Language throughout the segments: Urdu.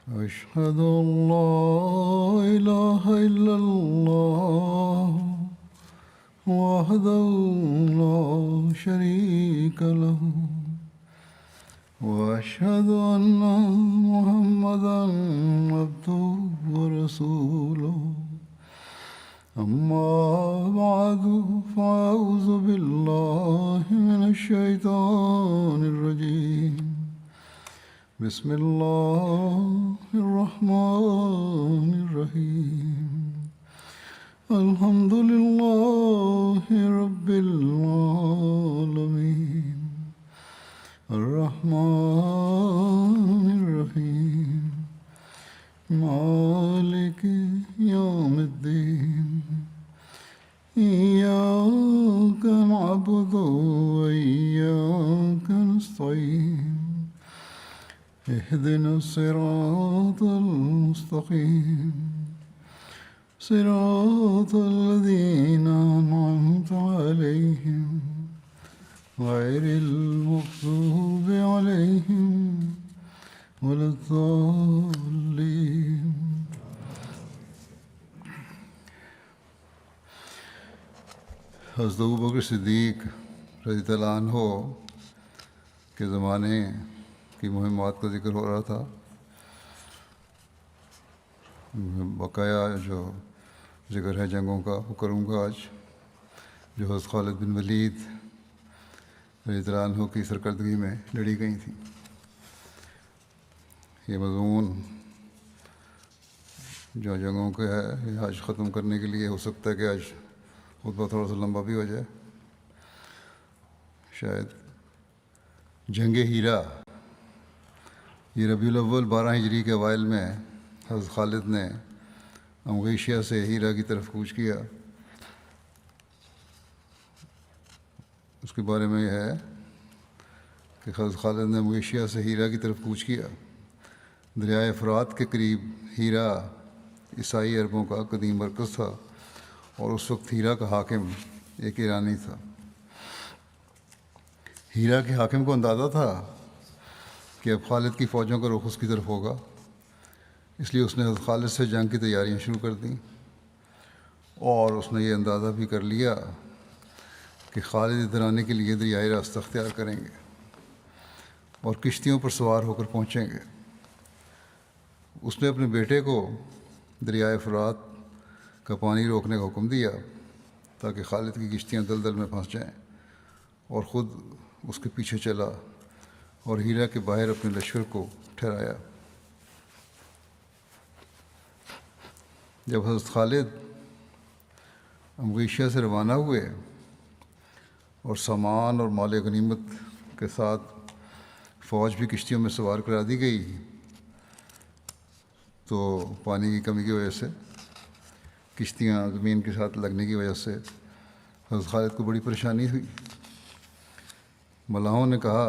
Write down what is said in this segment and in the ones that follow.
أشهد أن لا إله إلا الله وحده لا شريك له وأشهد أن محمدا عبده ورسوله أما بعد فأعوذ بالله من الشيطان الرجيم بسم الله الرحمن الرحيم الحمد لله رب العالمين الرحمن الرحيم مالك يوم الدين إياك نعبد وإياك نستعين اهدنا الصراط المستقيم صراط الذين أنعمت عليهم غير المغضوب عليهم ولا الضالين. حضرت ابوبکر صدیق رضی اللہ عنہ کے زمانے کی مہمات کا ذکر ہو رہا تھا. بقایا جو ذکر ہے جنگوں کا وہ کروں گا آج، جو حضرت خالد بن ولید رضی اللہ عنہ کی سرکردگی میں لڑی گئی تھیں. یہ مضمون جو جنگوں کا ہے یہ آج ختم کرنے کے لیے ہو سکتا ہے کہ آج خطبہ تھوڑا سا لمبا بھی ہو جائے. شاید جنگ ہیرا، یہ ربیع الاول 12 ہجری کے اوائل میں حضرت خالد نے امغیشیہ سے ہیرا کی طرف کوچ کیا. اس کے بارے میں یہ ہے کہ حضرت خالد نے امغیشیہ سے ہیرا کی طرف کوچ کیا. دریائے فرات کے قریب ہیرا عیسائی عربوں کا قدیم مرکز تھا، اور اس وقت ہیرا کا حاکم ایک ایرانی تھا. ہیرا کے حاکم کو اندازہ تھا کہ اب خالد کی فوجوں کا رخ اس کی طرف ہوگا، اس لیے اس نے حضرت خالد سے جنگ کی تیاریاں شروع کر دیں. اور اس نے یہ اندازہ بھی کر لیا کہ خالد ادھر آنے کے لیے دریائے راستہ اختیار کریں گے اور کشتیوں پر سوار ہو کر پہنچیں گے. اس نے اپنے بیٹے کو دریائے فرات کا پانی روکنے کا حکم دیا تاکہ خالد کی کشتیاں دلدل میں پھنس جائیں، اور خود اس کے پیچھے چلا اور ہیرا کے باہر اپنے لشکر کو ٹھہرایا. جب حضرت خالد امغیشیہ سے روانہ ہوئے اور سامان اور مال غنیمت کے ساتھ فوج بھی کشتیوں میں سوار کرا دی گئی، تو پانی کی کمی کی وجہ سے کشتیاں زمین کے ساتھ لگنے کی وجہ سے حضرت خالد کو بڑی پریشانی ہوئی. ملاحوں نے کہا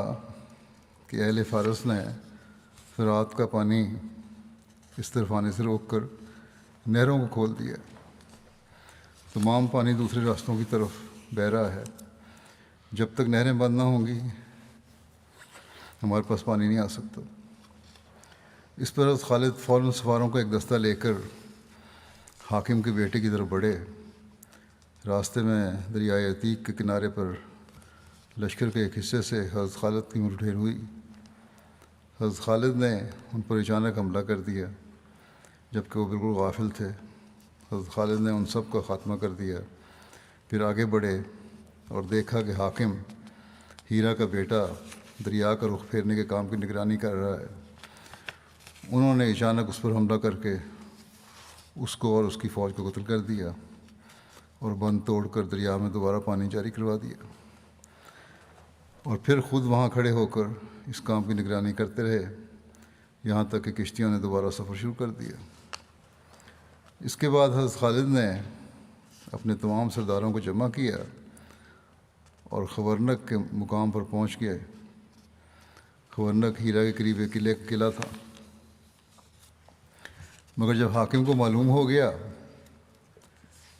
کہ اہل فارس نے فرات کا پانی اس طرف آنے سے روک کر نہروں کو کھول دیا. تمام پانی دوسرے راستوں کی طرف بہہ رہا ہے. جب تک نہریں بند نہ ہوں گی ہمارے پاس پانی نہیں آ سکتا. اس پر حضرت خالد فوراً سواروں کا ایک دستہ لے کر حاکم کے بیٹے کی طرف بڑھے. راستے میں دریائے عتیق کے کنارے پر لشکر کے ایک حصے سے حضرت خالد کی مٹھبھیڑ ہوئی. حضرت خالد نے ان پر اچانک حملہ کر دیا جبکہ وہ بالکل غافل تھے. حضرت خالد نے ان سب کا خاتمہ کر دیا. پھر آگے بڑھے اور دیکھا کہ حاکم ہیرا کا بیٹا دریا کا رخ پھیرنے کے کام کی نگرانی کر رہا ہے. انہوں نے اچانک اس پر حملہ کر کے اس کو اور اس کی فوج کو قتل کر دیا اور بند توڑ کر دریا میں دوبارہ پانی جاری کروا دیا، اور پھر خود وہاں کھڑے ہو کر اس کام کی نگرانی کرتے رہے یہاں تک کہ کشتیوں نے دوبارہ سفر شروع کر دیا. اس کے بعد حضرت خالد نے اپنے تمام سرداروں کو جمع کیا اور خورنک کے مقام پر پہنچ گئے. خورنک ہیرا کے قریب ایک قلعہ تھا، مگر جب حاکم کو معلوم ہو گیا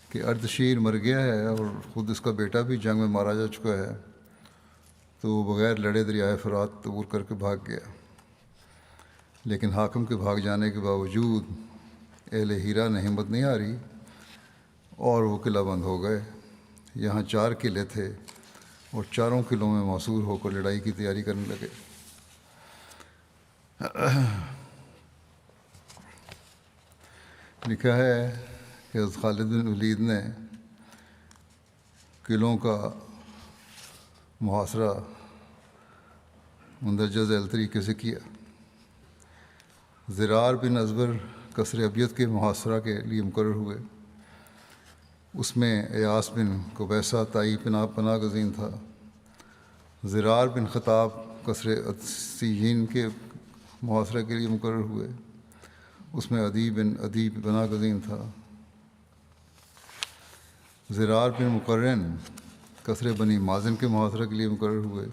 کہ اردشیر مر گیا ہے اور خود اس کا بیٹا بھی جنگ میں مارا جا چکا ہے، تو وہ بغیر لڑے دریائے فرات عبور کر کے بھاگ گیا. لیکن حاکم کے بھاگ جانے کے باوجود اہل ہیرا نے ہمت نہیں ہاری اور وہ قلعہ بند ہو گئے۔ یہاں 4 قلعے تھے اور چاروں قلعوں میں محصور ہو کر لڑائی کی تیاری کرنے لگے۔ لکھا ہے کہ حضرت خالد بن ولید نے قلعوں کا محاصرہ مندرجہ ذیل طریقے سے کیا۔ زرار بن ازبر قصر ابیض کے محاصرہ کے لیے مقرر ہوئے۔ اس میں ایاس بن قبیصہ طائی پناہ گزین تھا۔ زرار بن خطاب قصر عدسیین کے محاصرہ کے لیے مقرر ہوئے۔ اس میں عدی بن عدی پناہ گزین تھا۔ زرار بن مقرن قصر بنی مازن کے محاصرہ کے لیے مقرر ہوئے۔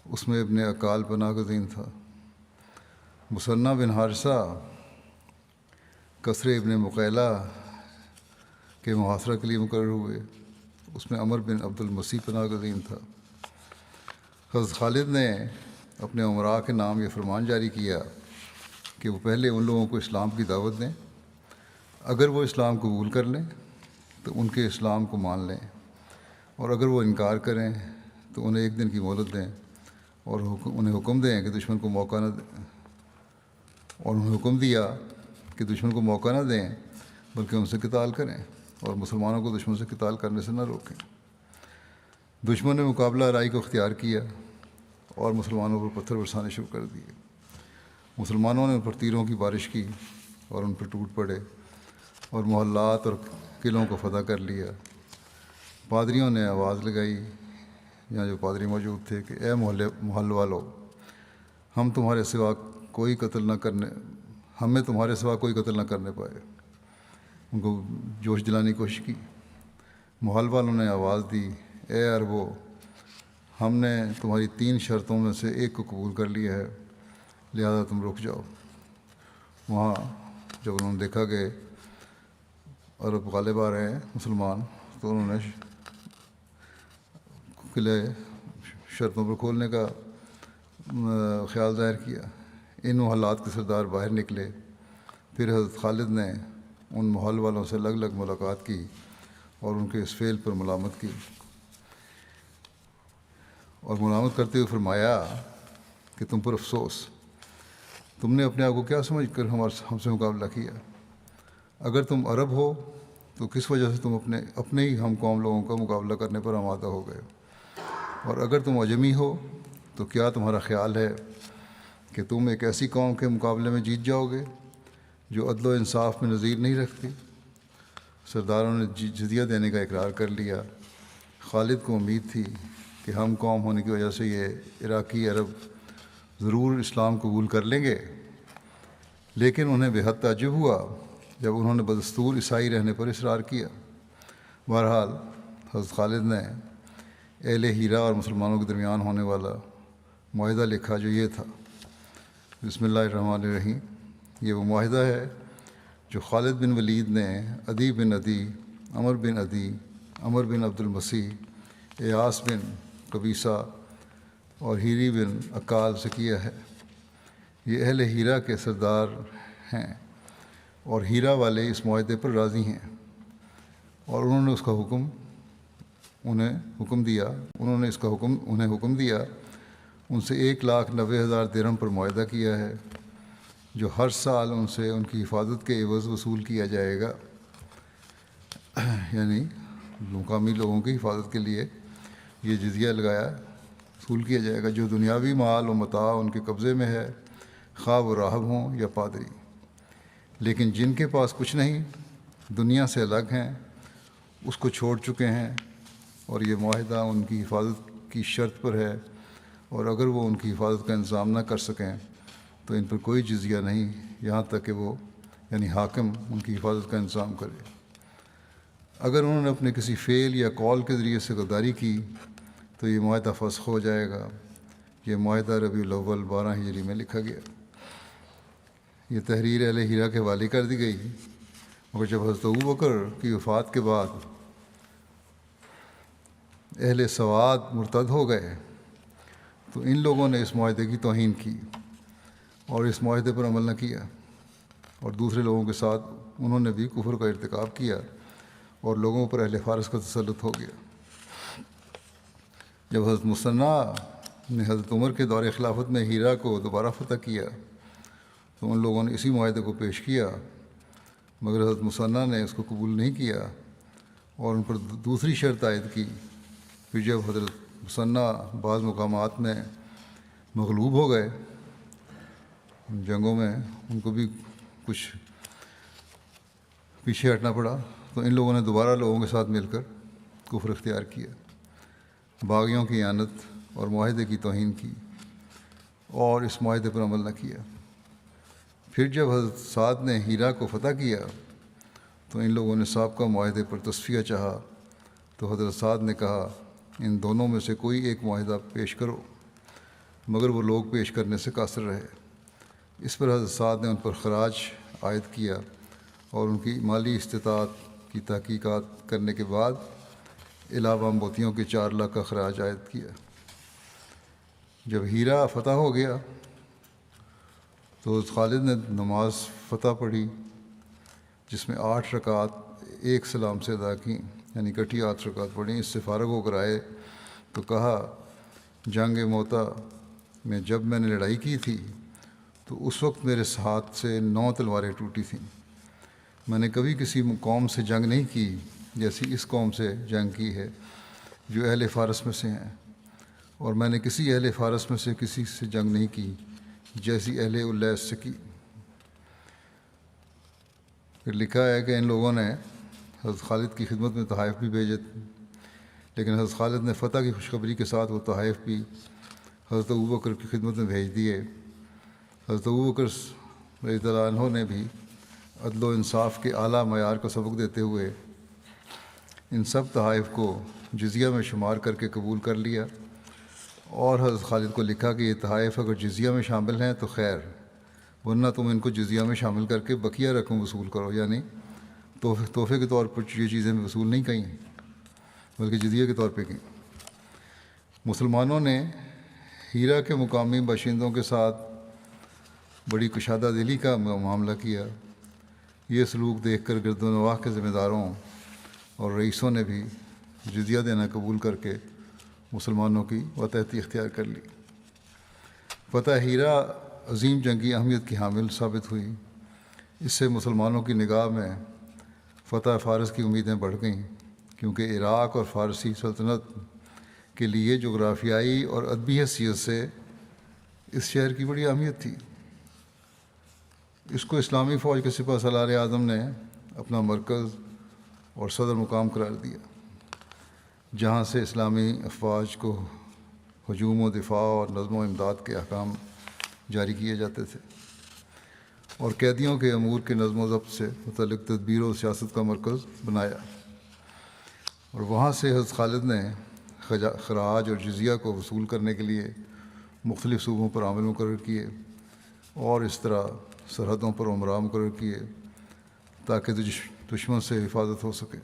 اس میں ابن اکال پناہ گزین تھا۔ مثنیٰ بن حارثہ قصر ابن مقیلہ کے محاصرہ کے لیے مقرر ہوئے۔ اس میں عمر بن عبد المسیح پناہ گزین تھا۔ حضرت خالد نے اپنے امراء کے نام یہ فرمان جاری کیا کہ وہ پہلے ان لوگوں کو اسلام کی دعوت دیں، اگر وہ اسلام قبول کر لیں تو ان کے اسلام کو مان لیں، اور اگر وہ انکار کریں تو انہیں 1 دن کی مہلت دیں، اور انہیں حکم دیں کہ دشمن کو موقع نہ دیں، اور انہیں حکم دیا کہ دشمن کو موقع نہ دیں بلکہ ان سے قتال کریں، اور مسلمانوں کو دشمن سے قتال کرنے سے نہ روکیں۔ دشمن نے مقابلہ آرائی کو اختیار کیا اور مسلمانوں پر پتھر برسانے شروع کر دیے۔ مسلمانوں نے ان پر تیروں کی بارش کی اور ان پر ٹوٹ پڑے اور محلات اور قلعوں کو فتح کر لیا۔ پادریوں نے آواز لگائی، یہاں جو پادری موجود تھے، کہ اے محل والو، ہمیں تمہارے سوا کوئی قتل نہ کرنے پائے۔ ان کو جوش دلانے کی کوشش کی۔ محل والوں نے آواز دی، اے عربو، ہم نے تمہاری 3 شرطوں میں سے ایک کو قبول کر لیا ہے، لہذا تم رک جاؤ۔ وہاں جب انہوں نے دیکھا کہ عرب غالب آ رہے ہیں مسلمان، تو انہوں نے قلعے شرطوں پر کھولنے کا خیال ظاہر کیا۔ ان محلات کے سردار باہر نکلے۔ پھر حضرت خالد نے ان محل والوں سے الگ الگ ملاقات کی اور ان کے اس فعل پر ملامت کی، اور ملامت کرتے ہوئے فرمایا کہ تم پر افسوس، تم نے اپنے آپ کو کیا سمجھ کر ہم سے مقابلہ کیا؟ اگر تم عرب ہو تو کس وجہ سے تم اپنے ہی ہم قوم لوگوں کا مقابلہ کرنے پر آمادہ ہو گئے؟ اور اگر تم عجمی ہو تو کیا تمہارا خیال ہے کہ تم ایک ایسی قوم کے مقابلے میں جیت جاؤ گے جو عدل و انصاف میں نظیر نہیں رکھتی؟ سرداروں نے جزیہ دینے کا اقرار کر لیا۔ خالد کو امید تھی کہ ہم قوم ہونے کی وجہ سے یہ عراقی عرب ضرور اسلام قبول کر لیں گے، لیکن انہیں بے حد تعجب ہوا جب انہوں نے بدستور عیسائی رہنے پر اصرار کیا۔ بہرحال حضرت خالد نے اہل ہیرا اور مسلمانوں کے درمیان ہونے والا معاہدہ لکھا، جو یہ تھا: بسم اللہ الرحمن الرحیم۔ یہ وہ معاہدہ ہے جو خالد بن ولید نے عدی بن عدی، عمر بن عدی، عمر بن عبد المسیح، ایاس بن قبیصہ اور ہیری بن اکال سے کیا ہے۔ یہ اہل ہیرا کے سردار ہیں اور ہیرا والے اس معاہدے پر راضی ہیں، اور انہوں نے انہیں حکم دیا ان سے 1,90,000 درہم پر معاہدہ کیا ہے، جو ہر سال ان سے ان کی حفاظت کے عوض وصول کیا جائے گا، یعنی مقامی لوگوں کی حفاظت کے لیے یہ جزیہ وصول کیا جائے گا، جو دنیاوی مال و متاع ان کے قبضے میں ہے، خواہ وہ راہب ہوں یا پادری۔ لیکن جن کے پاس کچھ نہیں، دنیا سے الگ ہیں، اس کو چھوڑ چکے ہیں، اور یہ معاہدہ ان کی حفاظت کی شرط پر ہے، اور اگر وہ ان کی حفاظت کا انتظام نہ کر سکیں تو ان پر کوئی جزیہ نہیں، یہاں تک کہ وہ یعنی حاکم ان کی حفاظت کا انتظام کرے۔ اگر انہوں نے اپنے کسی فعل یا قول کے ذریعے سے غداری کی تو یہ معاہدہ فسخ ہو جائے گا۔ یہ معاہدہ ربیع الاول 12 ہجری میں لکھا گیا۔ یہ تحریر اہل ہیرا کے حوالے کر دی گئی، مگر جب حضرت ابوبکر کی وفات کے بعد اہل سواد مرتد ہو گئے تو ان لوگوں نے اس معاہدے کی توہین کی اور اس معاہدے پر عمل نہ کیا، اور دوسرے لوگوں کے ساتھ انہوں نے بھی کفر کا ارتکاب کیا اور لوگوں پر اہل فارس کا تسلط ہو گیا۔ جب حضرت مثنیٰ نے حضرت عمر کے دور خلافت میں ہیرا کو دوبارہ فتح کیا تو ان لوگوں نے اسی معاہدے کو پیش کیا، مگر حضرت مثنیٰ نے اس کو قبول نہیں کیا اور ان پر دوسری شرط عائد کی۔ پھر جب حضرت مثنیٰ بعض مقامات میں مغلوب ہو گئے جنگوں میں، ان کو بھی کچھ پیچھے ہٹنا پڑا، تو ان لوگوں نے دوبارہ لوگوں کے ساتھ مل کر کفر اختیار کیا، باغیوں کی اعانت اور معاہدے کی توہین کی اور اس معاہدے پر عمل نہ کیا۔ پھر جب حضرت سعد نے ہیرا کو فتح کیا تو ان لوگوں نے سابقہ معاہدے پر تصفیہ چاہا، تو حضرت سعد نے کہا ان دونوں میں سے کوئی ایک معاہدہ پیش کرو، مگر وہ لوگ پیش کرنے سے قاصر رہے۔ اس پر حضرت سعد نے ان پر خراج عائد کیا اور ان کی مالی استطاعت کی تحقیقات کرنے کے بعد علاوہ موتیوں کے 4 لاکھ کا خراج عائد کیا۔ جب ہیرا فتح ہو گیا تو حضرت خالد نے نماز فتح پڑھی جس میں 8 رکعات ایک سلام سے ادا کیں، یعنی اکٹھی 8 رکعات پڑھیں۔ اس سے فارغ ہو کر آئے تو کہا جنگ موتا میں جب میں نے لڑائی کی تھی تو اس وقت میرے ہاتھ سے 9 تلواریں ٹوٹی تھیں۔ میں نے کبھی کسی قوم سے جنگ نہیں کی جیسی اس قوم سے جنگ کی ہے جو اہل فارس میں سے ہیں، اور میں نے کسی اہل فارس میں سے کسی سے جنگ نہیں کی جیسی اہل الیس سے کی۔ پھر لکھا ہے کہ ان لوگوں نے حضرت خالد کی خدمت میں تحائف بھی بھیجے، لیکن حضرت خالد نے فتح کی خوشخبری کے ساتھ وہ تحائف بھی حضرت ابوبکر کی خدمت میں بھیج دیے۔ حضرت ابوبکر رضی اللہ عنہ نے بھی عدل و انصاف کے اعلیٰ معیار کا سبق دیتے ہوئے ان سب تحائف کو جزیہ میں شمار کر کے قبول کر لیا، اور حضرت خالد کو لکھا کہ یہ تحائف اگر جزیہ میں شامل ہیں تو خیر، ورنہ تم ان کو جزیہ میں شامل کر کے بقیہ رقم وصول کرو، یعنی تحفے کے طور پر یہ چیزیں وصول نہیں کیں بلکہ جزیہ کے طور پہ کیں۔ مسلمانوں نے ہیرا کے مقامی باشندوں کے ساتھ بڑی کشادہ دلی کا معاملہ کیا۔ یہ سلوک دیکھ کر گرد و نواح کے ذمہ داروں اور رئیسوں نے بھی جزیہ دینا قبول کر کے مسلمانوں کی ماتحتی اختیار کر لی۔ فتح ہیرا عظیم جنگی اہمیت کی حامل ثابت ہوئی۔ اس سے مسلمانوں کی نگاہ میں فتح فارس کی امیدیں بڑھ گئیں، کیونکہ عراق اور فارسی سلطنت کے لیے جغرافیائی اور ادبی حیثیت سے اس شہر کی بڑی اہمیت تھی۔ اس کو اسلامی فوج کے سپہ سالار اعظم نے اپنا مرکز اور صدر مقام قرار دیا، جہاں سے اسلامی افواج کو ہجوم و دفاع اور نظم و امداد کے احکام جاری کیے جاتے تھے، اور قیدیوں کے امور کے نظم و ضبط سے متعلق تدبیر و سیاست کا مرکز بنایا، اور وہاں سے حضرت خالد نے خراج اور جزیہ کو وصول کرنے کے لیے مختلف صوبوں پر عامل مقرر کیے، اور اس طرح سرحدوں پر عمرا مقرر کیے تاکہ دشمن سے حفاظت ہو سکے،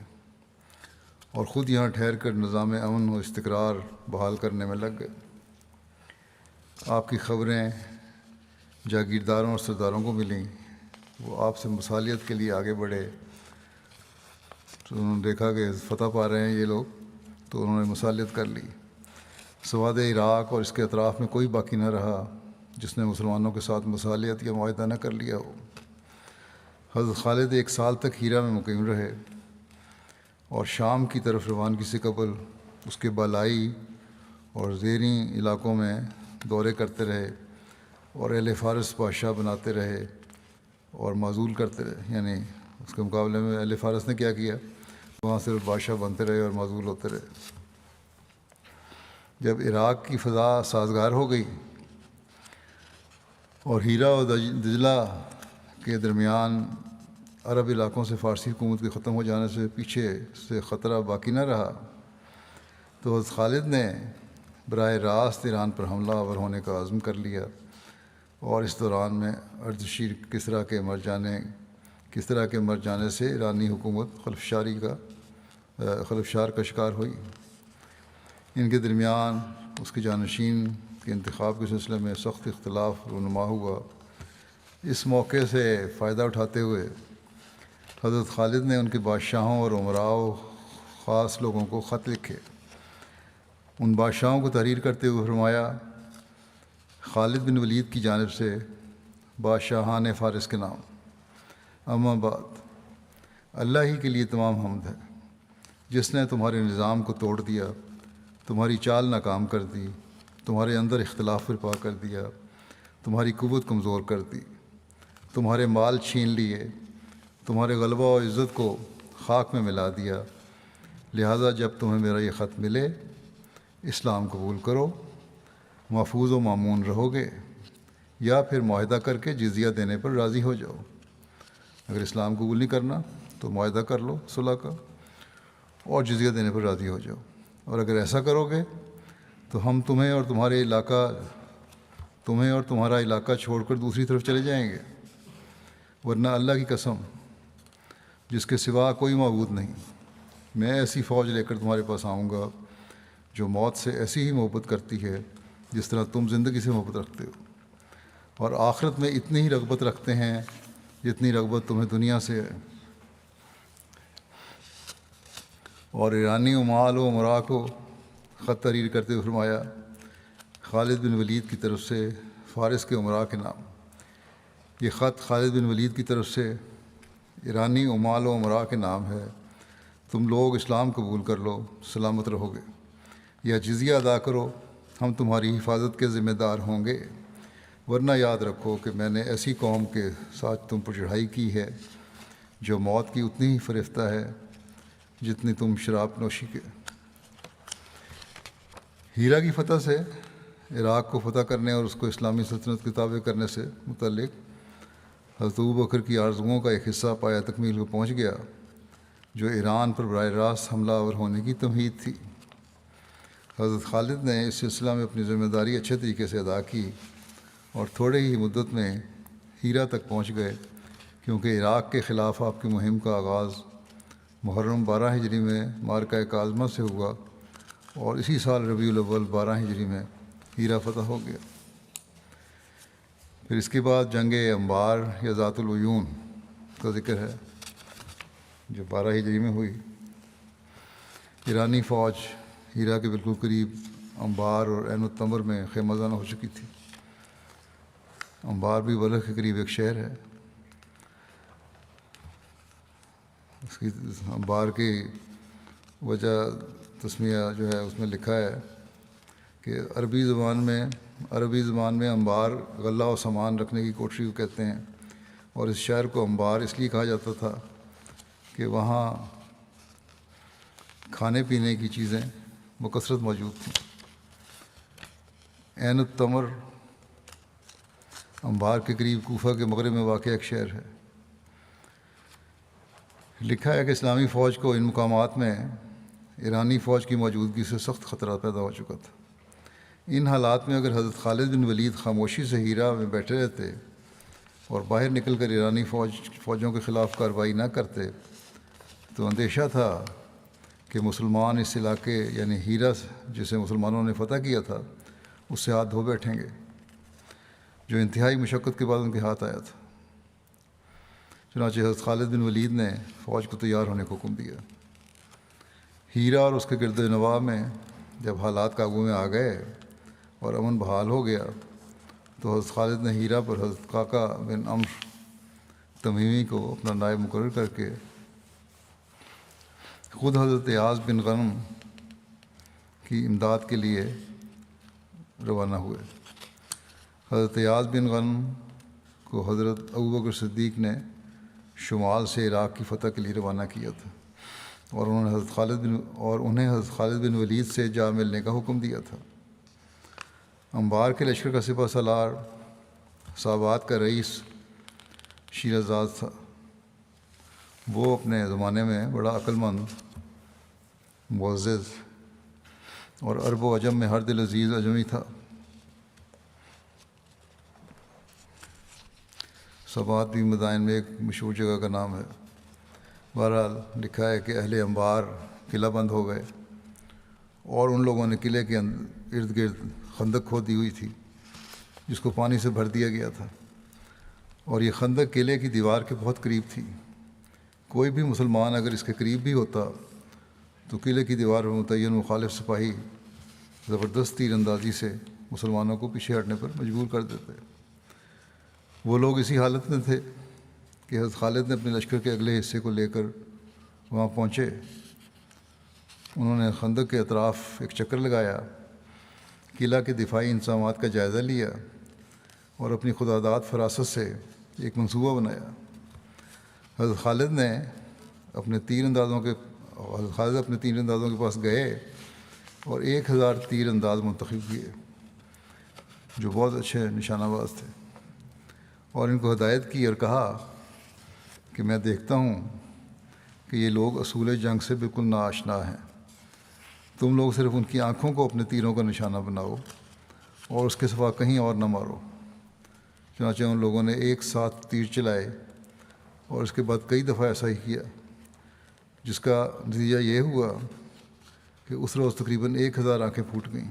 اور خود یہاں ٹھہر کر نظام امن و استقرار بحال کرنے میں لگ گئے۔ آپ کی خبریں جاگیرداروں اور سرداروں کو ملیں، وہ آپ سے مصالحت کے لیے آگے بڑھے، تو انہوں نے دیکھا کہ فتح پا رہے ہیں یہ لوگ، تو انہوں نے مصالحت کر لی۔ سواد عراق اور اس کے اطراف میں کوئی باقی نہ رہا جس نے مسلمانوں کے ساتھ مصالحت یا معاہدہ نہ کر لیا ہو۔ حضرت خالد 1 سال تک ہیرا میں مقیم رہے اور شام کی طرف روانگی سے قبل اس کے بالائی اور زیریں علاقوں میں دورے کرتے رہے، اور اہل فارس بادشاہ بناتے رہے اور معزول کرتے رہے، یعنی اس کے مقابلے میں اہل فارس نے کیا کیا، وہاں صرف بادشاہ بنتے رہے اور معزول ہوتے رہے۔ جب عراق کی فضا سازگار ہو گئی اور ہیرا اور دجلہ کے درمیان عرب علاقوں سے فارسی حکومت کے ختم ہو جانے سے پیچھے سے خطرہ باقی نہ رہا، تو حضرت خالد نے براہ راست ایران پر حملہ آور ہونے کا عزم کر لیا، اور اس دوران میں اردشیر کسریٰ کے مر جانے سے ایرانی حکومت خلفشار کا شکار ہوئی۔ ان کے درمیان اس کے جانشین کے انتخاب کے سلسلے میں سخت اختلاف رونما ہوا، اس موقع سے فائدہ اٹھاتے ہوئے حضرت خالد نے ان کے بادشاہوں اور امراء خاص لوگوں کو خط لکھے۔ ان بادشاہوں کو تحریر کرتے ہوئے فرمایا، خالد بن ولید کی جانب سے بادشاہان فارس کے نام، اما بعد، اللہ ہی کے لیے تمام حمد ہے جس نے تمہارے نظام کو توڑ دیا، تمہاری چال ناکام کر دی، تمہارے اندر اختلاف برپا کر دیا، تمہاری قوت کمزور کر دی، تمہارے مال چھین لیے، تمہارے غلبہ و عزت کو خاک میں ملا دیا۔ لہٰذا جب تمہیں میرا یہ خط ملے، اسلام قبول کرو، محفوظ و مامون رہو گے، یا پھر معاہدہ کر کے جزیہ دینے پر راضی ہو جاؤ۔ اگر اسلام قبول نہیں کرنا تو معاہدہ کر لو صلح کا اور جزیہ دینے پر راضی ہو جاؤ، اور اگر ایسا کرو گے تو ہم تمہیں اور تمہارا علاقہ چھوڑ کر دوسری طرف چلے جائیں گے، ورنہ اللہ کی قسم جس کے سوا کوئی معبود نہیں، میں ایسی فوج لے کر تمہارے پاس آؤں گا جو موت سے ایسی ہی محبت کرتی ہے جس طرح تم زندگی سے محبت رکھتے ہو، اور آخرت میں اتنی ہی رغبت رکھتے ہیں جتنی رغبت تمہیں دنیا سے ہے۔ اور ایرانی امال و امراء کو خط تحریر کرتے ہوئے فرمایا، خالد بن ولید کی طرف سے فارس کے امراء کے نام، یہ خط خالد بن ولید کی طرف سے ایرانی امال و امراء کے نام ہے، تم لوگ اسلام قبول کر لو، سلامت رہو گے، یا جزیہ ادا کرو، ہم تمہاری حفاظت کے ذمہ دار ہوں گے، ورنہ یاد رکھو کہ میں نے ایسی قوم کے ساتھ تم پر چڑھائی کی ہے جو موت کی اتنی ہی فریفتہ ہے جتنی تم شراب نوشی کے۔ ہیرا کی فتح سے، عراق کو فتح کرنے اور اس کو اسلامی سلطنت کے تابع کرنے سے متعلق حضرت ابوبکر کی آرزوؤں کا ایک حصہ پایہ تکمیل کو پہنچ گیا، جو ایران پر براہ راست حملہ آور ہونے کی تمہید تھی۔ حضرت خالد نے اس سلسلہ میں اپنی ذمہ داری اچھے طریقے سے ادا کی اور تھوڑے ہی مدت میں ہیرا تک پہنچ گئے، کیونکہ عراق کے خلاف آپ کی مہم کا آغاز محرم 12 ہجری میں معرکہ کاظمہ سے ہوا، اور اسی سال ربیع الاول 12 ہجری میں ہیرا فتح ہو گیا۔ پھر اس کے بعد جنگ انبار یا ذات العیون کا ذکر ہے جو 12 ہجری میں ہوئی۔ ایرانی فوج ہیرا کے بالکل قریب انبار اور عین التمر میں خیمہ زنہ ہو چکی تھی۔ انبار بھی بلخ کے قریب ایک شہر ہے۔ اس کی انبار کی وجہ تسمیہ جو ہے اس میں لکھا ہے کہ عربی زبان میں انبار غلہ و سامان رکھنے کی کوٹری کو کہتے ہیں، اور اس شہر کو انبار اس لیے کہا جاتا تھا کہ وہاں کھانے پینے کی چیزیں بکثرت موجود تھیں۔ عین التمر انبار کے قریب کوفہ کے مغرب میں واقع ایک شہر ہے۔ لکھا ہے کہ اسلامی فوج کو ان مقامات میں ایرانی فوج کی موجودگی سے سخت خطرہ پیدا ہو چکا تھا۔ ان حالات میں اگر حضرت خالد بن ولید خاموشی سے ہیرا میں بیٹھے رہتے اور باہر نکل کر ایرانی فوجوں کے خلاف کارروائی نہ کرتے تو اندیشہ تھا کہ مسلمان اس علاقے یعنی ہیرا جسے مسلمانوں نے فتح کیا تھا اس سے ہاتھ دھو بیٹھیں گے، جو انتہائی مشقت کے بعد ان کے ہاتھ آیا تھا۔ چنانچہ حضرت خالد بن ولید نے فوج کو تیار ہونے کو حکم دیا۔ ہیرا اور اس کے گرد و نواح میں جب حالات قابو میں آ گئے اور امن بحال ہو گیا تو حضرت خالد نے ہیرا پر حضرت قعقاع بن عمرو تمیمی کو اپنا نائب مقرر کر کے خود حضرت ایاز بن غنم کی امداد کے لیے روانہ ہوئے۔ حضرت ایاز بن غنم کو حضرت ابوبکر صدیق نے شمال سے عراق کی فتح کے لیے روانہ کیا تھا، اور انہیں حضرت خالد بن ولید سے جا ملنے کا حکم دیا تھا۔ انبار کے لشکر کا سپہ سالار صحابات کا رئیس شیرازاد تھا۔ وہ اپنے زمانے میں بڑا عقل مند، معزز اور عرب و عجم میں ہر دل عزیز اجمی تھا۔ صحابات بھی مدائن میں ایک مشہور جگہ کا نام ہے۔ بہرحال لکھا ہے کہ اہل انبار قلعہ بند ہو گئے، اور ان لوگوں نے قلعے کے ارد گرد خندق کھودی ہوئی تھی جس کو پانی سے بھر دیا گیا تھا، اور یہ خندق قلعے کی دیوار کے بہت قریب تھی۔ کوئی بھی مسلمان اگر اس کے قریب بھی ہوتا تو قلعے کی دیوار پر متعین مخالف سپاہی زبردست تیر اندازی سے مسلمانوں کو پیچھے ہٹنے پر مجبور کر دیتے۔ وہ لوگ اسی حالت میں تھے کہ حضرت خالد نے اپنے لشکر کے اگلے حصے کو لے کر وہاں پہنچے۔ انہوں نے خندق کے اطراف ایک چکر لگایا، قلعہ کے دفاعی انتظامات کا جائزہ لیا اور اپنی خداداد فراست سے ایک منصوبہ بنایا۔ حضرت خالد اپنے تیر اندازوں کے پاس گئے اور 1000 تیر انداز منتخب کیے جو بہت اچھے نشانہ باز تھے، اور ان کو ہدایت کی اور کہا کہ میں دیکھتا ہوں کہ یہ لوگ اصول جنگ سے بالکل ناآشنا ہیں۔ تم لوگ صرف ان کی آنکھوں کو اپنے تیروں کا نشانہ بناؤ اور اس کے سوا کہیں اور نہ مارو۔ چنانچہ ان لوگوں نے ایک ساتھ تیر چلائے اور اس کے بعد کئی دفعہ ایسا ہی کیا، جس کا نتیجہ یہ ہوا کہ اس روز تقریباً 1000 آنکھیں پھوٹ گئیں۔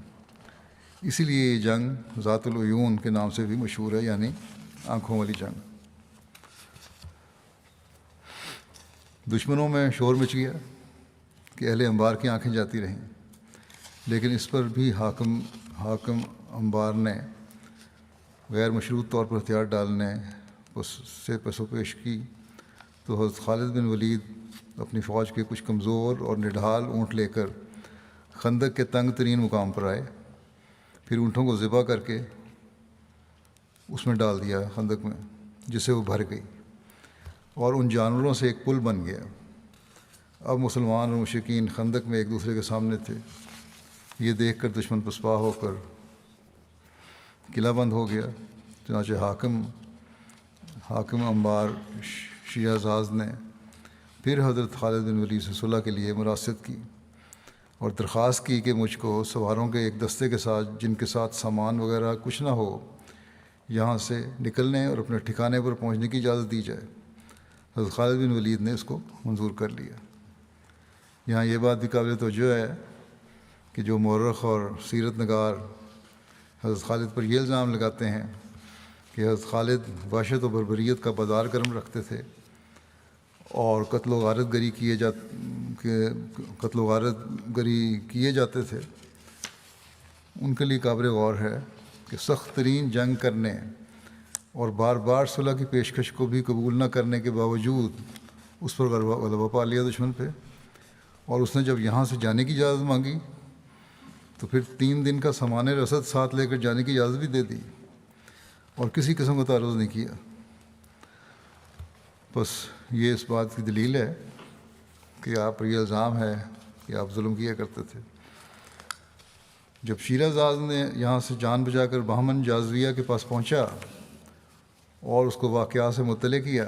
اسی لیے یہ جنگ ذات العیون کے نام سے بھی مشہور ہے، یعنی آنکھوں والی جنگ۔ دشمنوں میں شور مچ گیا کہ اہل انبار کی آنکھیں جاتی رہیں، لیکن اس پر بھی حاکم انبار نے غیر مشروط طور پر ہتھیار ڈالنے سے پس و پیش کی تو حضرت خالد بن ولید اپنی فوج کے کچھ کمزور اور نڈھال اونٹ لے کر خندق کے تنگ ترین مقام پر آئے۔ پھر اونٹوں کو ذبح کر کے اس میں ڈال دیا خندق میں، جس سے وہ بھر گئی اور ان جانوروں سے ایک پل بن گیا۔ اب مسلمان اور مشرکین خندق میں ایک دوسرے کے سامنے تھے۔ یہ دیکھ کر دشمن پسپا ہو کر قلعہ بند ہو گیا۔ چنانچہ حاکم انبار شیرازاد نے پھر حضرت خالد بن ولید سے صلح کے لیے مراسلت کی اور درخواست کی کہ مجھ کو سواروں کے ایک دستے کے ساتھ، جن کے ساتھ سامان وغیرہ کچھ نہ ہو، یہاں سے نکلنے اور اپنے ٹھکانے پر پہنچنے کی اجازت دی جائے۔ حضرت خالد بن ولید نے اس کو منظور کر لیا۔ یہاں یہ بات بھی قابل توجہ ہے کہ جو مورخ اور سیرت نگار حضرت خالد پر یہ الزام لگاتے ہیں کہ حضرت خالد وحشت و بربریت کا بازار گرم رکھتے تھے اور قتل و غارت گری کیے جاتے تھے، ان کے لیے قابل غور ہے کہ سخت ترین جنگ کرنے اور بار بار صلح کی پیشکش کو بھی قبول نہ کرنے کے باوجود اس پر غلبہ پا لیا دشمن پہ، اور اس نے جب یہاں سے جانے کی اجازت مانگی تو پھر 3 دن کا سامان رسد ساتھ لے کر جانے کی اجازت بھی دے دی اور کسی قسم کا تعرض نہیں کیا۔ بس یہ اس بات کی دلیل ہے کہ آپ پر یہ الزام ہے کہ آپ ظلم کیا کرتے تھے۔ جب شیرازاد نے یہاں سے جان بچا کر بہمن جازویہ کے پاس پہنچا اور اس کو واقعات سے مطلع کیا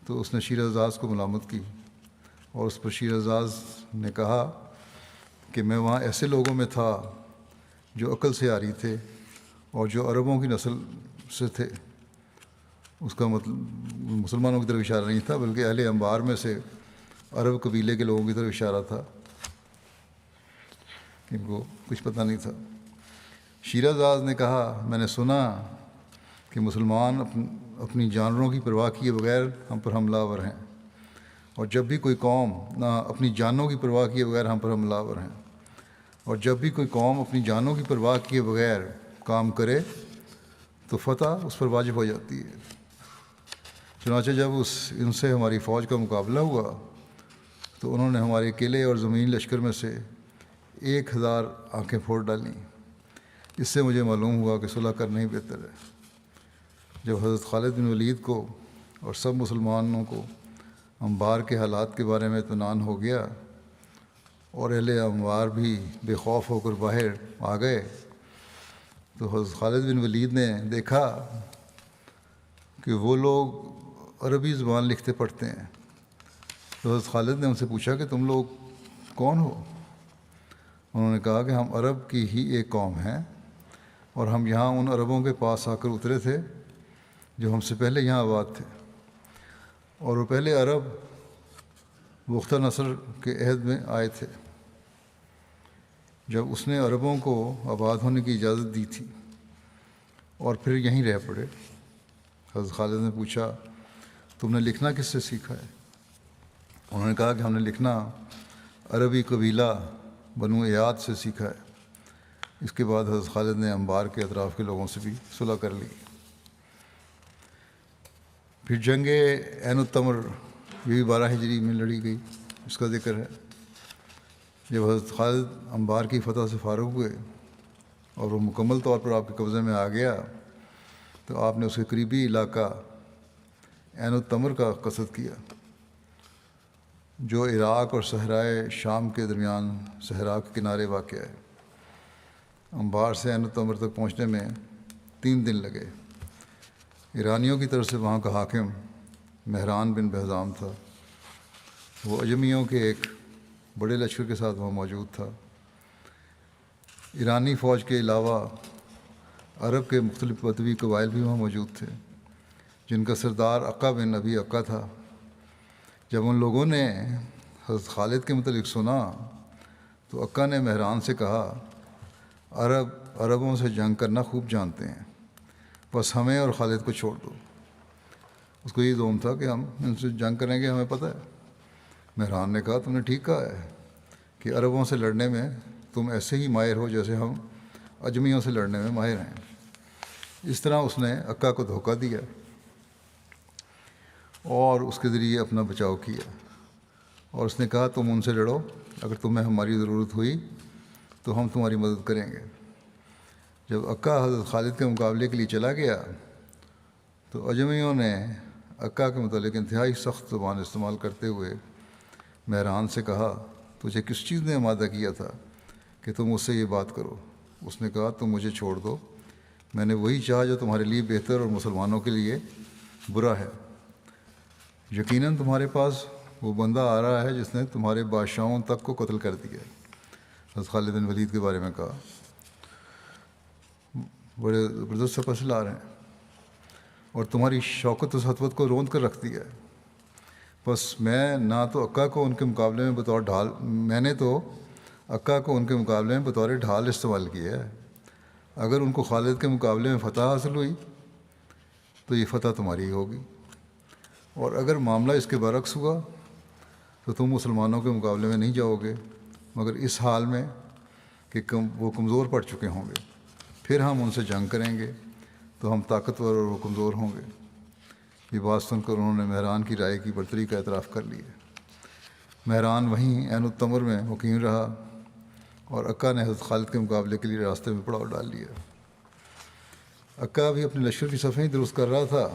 تو اس نے شیرازاد کو ملامت کی، اور اس پر شیرازاد نے کہا کہ میں وہاں ایسے لوگوں میں تھا جو عقل سے عاری تھے اور جو عربوں کی نسل سے تھے۔ اس کا مطلب مسلمانوں کی طرف اشارہ نہیں تھا، بلکہ اہل انبار میں سے عرب قبیلے کے لوگوں کی طرف اشارہ تھا، ان کو کچھ پتہ نہیں تھا۔ شیرازاد نے کہا، میں نے سنا کہ مسلمان اپنی جانوروں کی پرواہ کیے بغیر ہم پر حملہ آور ہیں، اور جب بھی کوئی قوم اپنی جانوں کی پرواہ کیے بغیر ہم پر حملہ آور ہیں، اور جب بھی کوئی قوم اپنی جانوں کی پرواہ کیے بغیر کام کرے تو فتح اس پر واجب ہو جاتی ہے۔ چنانچہ جب ان سے ہماری فوج کا مقابلہ ہوا تو انہوں نے ہمارے قلعے اور زمینی لشکر میں سے 1000 آنکھیں پھوڑ ڈالیں۔ اس سے مجھے معلوم ہوا کہ صلح کرنا ہی بہتر ہے۔ جب حضرت خالد بن ولید کو اور سب مسلمانوں کو انبار کے حالات کے بارے میں اطمینان ہو گیا اور اہل انبار بھی بے خوف ہو کر باہر آ گئے تو حضرت خالد بن ولید نے دیکھا کہ وہ لوگ عربی زبان لکھتے پڑھتے ہیں۔ تو حضرت خالد نے ان سے پوچھا کہ تم لوگ کون ہو؟ انہوں نے کہا کہ ہم عرب کی ہی ایک قوم ہیں، اور ہم یہاں ان عربوں کے پاس آ کر اترے تھے جو ہم سے پہلے یہاں آباد تھے، اور وہ پہلے عرب بختہ نصر کے عہد میں آئے تھے جب اس نے عربوں کو آباد ہونے کی اجازت دی تھی، اور پھر یہیں رہ پڑے۔ حضرت خالد نے پوچھا تم نے لکھنا کس سے سیکھا ہے؟ انہوں نے کہا کہ ہم نے لکھنا عربی قبیلہ بنو ایاد سے سیکھا ہے۔ اس کے بعد حضرت خالد نے انبار کے اطراف کے لوگوں سے بھی صلح کر لی۔ پھر جنگ عین التمر یہ بھی 12 ہجری میں لڑی گئی، اس کا ذکر ہے۔ جب حضرت خالد انبار کی فتح سے فارغ ہوئے اور وہ مکمل طور پر آپ کے قبضے میں آ گیا تو آپ نے اس کے قریبی علاقہ عین التمر کا قصد کیا، جو عراق اور صحرائے شام کے درمیان صحرا کے کنارے واقع ہے۔ انبار سے عین التمر تک پہنچنے میں 3 دن لگے۔ ایرانیوں کی طرف سے وہاں کا حاکم مہران بن بہزام تھا۔ وہ اجمیوں کے ایک بڑے لشکر کے ساتھ وہاں موجود تھا۔ ایرانی فوج کے علاوہ عرب کے مختلف بدوی قبائل بھی وہاں موجود تھے، جن کا سردار عقا بن ابی عقا تھا۔ جب ان لوگوں نے حضرت خالد کے متعلق سنا تو عقا نے مہران سے کہا عربوں سے جنگ کرنا خوب جانتے ہیں، بس ہمیں اور خالد کو چھوڑ دو۔ اس کو یہ زوم تھا کہ ہم ان سے جنگ کریں گے، ہمیں پتہ ہے۔ مہران نے کہا تم نے ٹھیک کہا ہے کہ عربوں سے لڑنے میں تم ایسے ہی ماہر ہو جیسے ہم اجمیوں سے لڑنے میں ماہر ہیں۔ اس طرح اس نے عقا کو دھوکہ دیا اور اس کے ذریعے اپنا بچاؤ کیا، اور اس نے کہا تم ان سے لڑو، اگر تمہیں ہماری ضرورت ہوئی تو ہم تمہاری مدد کریں گے۔ جب عقا حضرت خالد کے مقابلے کے لیے چلا گیا تو اجمیوں نے عقا کے متعلق انتہائی سخت زبان استعمال کرتے ہوئے مہران سے کہا تجھے کس چیز نے آمادہ کیا تھا کہ تم اس سے یہ بات کرو؟ اس نے کہا تم مجھے چھوڑ دو، میں نے وہی چاہا جو تمہارے لیے بہتر اور مسلمانوں کے لیے برا ہے۔ یقیناً تمہارے پاس وہ بندہ آ رہا ہے جس نے تمہارے بادشاہوں تک کو قتل کر دیا۔ حضرت خالد بن ولید کے بارے میں کہا بڑے زبردست سپس لا رہے ہیں اور تمہاری شوکت و سطوت کو روند کر رکھ دیا ہے۔ بس میں نہ تو عقا کو ان کے مقابلے میں بطور ڈھال میں نے تو عقا کو ان کے مقابلے میں بطور ڈھال استعمال کیا ہے۔ اگر ان کو خالد کے مقابلے میں فتح حاصل ہوئی تو یہ فتح تمہاری ہی ہوگی، اور اگر معاملہ اس کے برعکس ہوا تو تم مسلمانوں کے مقابلے میں نہیں جاؤ گے مگر اس حال میں کہ وہ کمزور پڑ چکے ہوں گے، پھر ہم ان سے جنگ کریں گے تو ہم طاقتور اور وہ کمزور ہوں گے۔ یہ بات سن کر انہوں نے مہران کی رائے کی برتری کا اعتراف کر لیا۔ مہران وہیں عین التمر میں مقیم رہا اور عقا نے حضرت خالد کے مقابلے کے لیے راستے میں پڑاؤ ڈال لیا۔ عقا بھی اپنے لشکر کی صفیں درست کر رہا تھا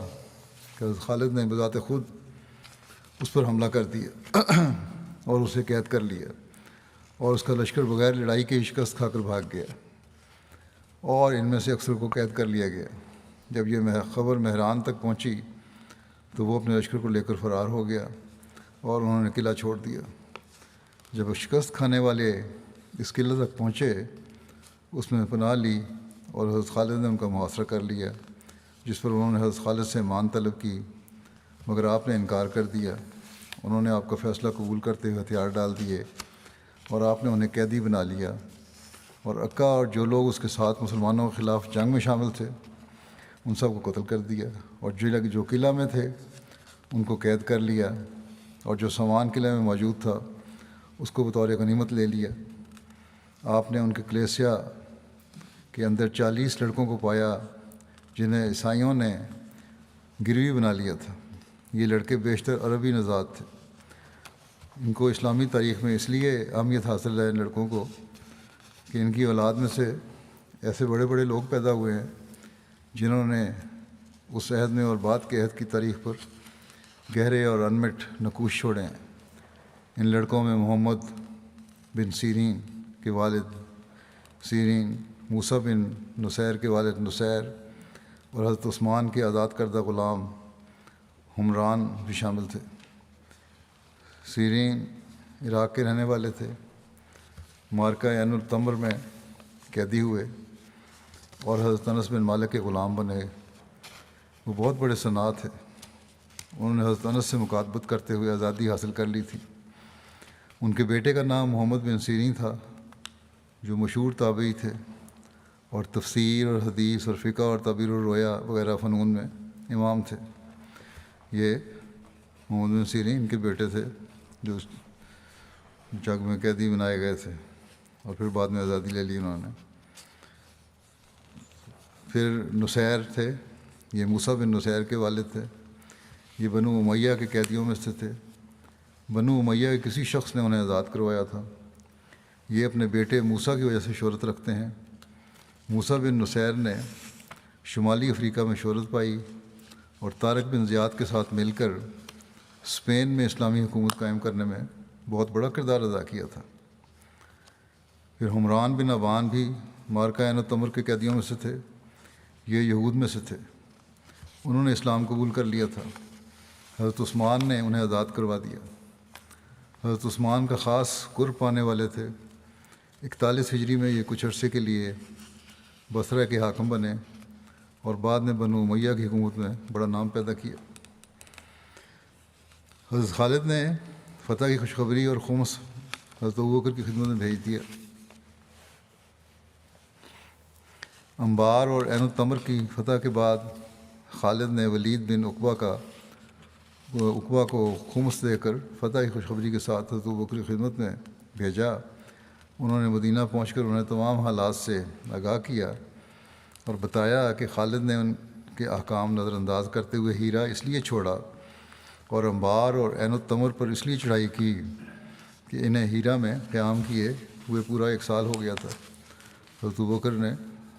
کہ حضرت خالد نے بذات خود اس پر حملہ کر دیا اور اسے قید کر لیا، اور اس کا لشکر بغیر لڑائی کے شکست کھا کر بھاگ گیا، اور ان میں سے اکثر کو قید کر لیا گیا۔ جب یہ خبر مہران تک پہنچی تو وہ اپنے لشکر کو لے کر فرار ہو گیا اور انہوں نے قلعہ چھوڑ دیا۔ جب شکست کھانے والے اس قلعہ تک پہنچے اس میں پناہ لی اور حضرت خالد نے ان کا محاصرہ کر لیا، جس پر انہوں نے حضرت خالد سے مان طلب کی مگر آپ نے انکار کر دیا۔ انہوں نے آپ کا فیصلہ قبول کرتے ہوئے ہتھیار ڈال دیے اور آپ نے انہیں قیدی بنا لیا، اور عقا اور جو لوگ اس کے ساتھ مسلمانوں کے خلاف جنگ میں شامل تھے ان سب کو قتل کر دیا، اور جو قلعہ میں تھے ان کو قید کر لیا، اور جو سامان قلعے میں موجود تھا اس کو بطور غنیمت لے لیا۔ آپ نے ان کے کلیسیا کے اندر 40 لڑکوں کو پایا جنہیں عیسائیوں نے گروی بنا لیا تھا۔ یہ لڑکے بیشتر عربی نژاد تھے۔ ان کو اسلامی تاریخ میں اس لیے اہمیت حاصل ہے ان لڑکوں کو کہ ان کی اولاد میں سے ایسے بڑے بڑے لوگ پیدا ہوئے ہیں جنہوں نے اس عہد میں اور بعد کے عہد کی تاریخ پر گہرے اور انمٹ نقوش چھوڑے ہیں۔ ان لڑکوں میں محمد بن سیرین کے والد سیرین، موسیٰ بن نصیر کے والد نصیر، اور حضرت عثمان کے آزاد کردہ غلام حمران بھی شامل تھے۔ سیرین عراق کے رہنے والے تھے، معرکہ عین التمر میں قیدی ہوئے اور حضرت انس بن مالک کے غلام بنے۔ وہ بہت بڑے صناع تھے، انہوں نے حضرت انس سے مکاتبت کرتے ہوئے آزادی حاصل کر لی تھی۔ ان کے بیٹے کا نام محمد بن سیرین تھا جو مشہور تابعی تھے اور تفسیر اور حدیث اور فقہ اور تعبیر الرؤیا وغیرہ فنون میں امام تھے. یہ محمد بن سیرین ان کے بیٹے تھے جو جنگ میں قیدی بنائے گئے تھے اور پھر بعد میں آزادی لے لی انہوں نے. پھر نصیر تھے، یہ موسیٰ بن نصیر کے والد تھے. یہ بنو امیہ کے قیدیوں میں سے تھے. بنو امیہ کے کسی شخص نے انہیں آزاد کروایا تھا. یہ اپنے بیٹے موسیٰ کی وجہ سے شہرت رکھتے ہیں. موسیٰ بن نصیر نے شمالی افریقہ میں شہرت پائی اور طارق بن زیاد کے ساتھ مل کر اسپین میں اسلامی حکومت قائم کرنے میں بہت بڑا کردار ادا کیا تھا. پھر حمران بن ابان بھی معرکہ عین التمر کے قیدیوں میں سے تھے. یہ یہود میں سے تھے. انہوں نے اسلام قبول کر لیا تھا. حضرت عثمان نے انہیں آزاد کروا دیا. حضرت عثمان کا خاص قرب پانے والے تھے. 41 ہجری میں یہ کچھ عرصے کے لیے بصرہ کے حاکم بنے اور بعد میں بنو امیہ کی حکومت میں بڑا نام پیدا کیا. حضرت خالد نے فتح کی خوشخبری اور خمس حضرت ابوبکر کی خدمت میں بھیج دیا. انبار اور عین التمر کی فتح کے بعد خالد نے ولید بن عقبہ کو خمس دے کر فتح کی خوشخبری کے ساتھ حضرت ابوبکر کی خدمت میں بھیجا. انہوں نے مدینہ پہنچ کر انہیں تمام حالات سے آگاہ کیا اور بتایا کہ خالد نے ان کے احکام نظر انداز کرتے ہوئے ہیرا اس لیے چھوڑا اور انبار اور عین التمر پر اس لیے چڑھائی کی کہ انہیں ہیرا میں قیام کیے ہوئے پورا 1 سال ہو گیا تھا. حضرت ابوبکر نے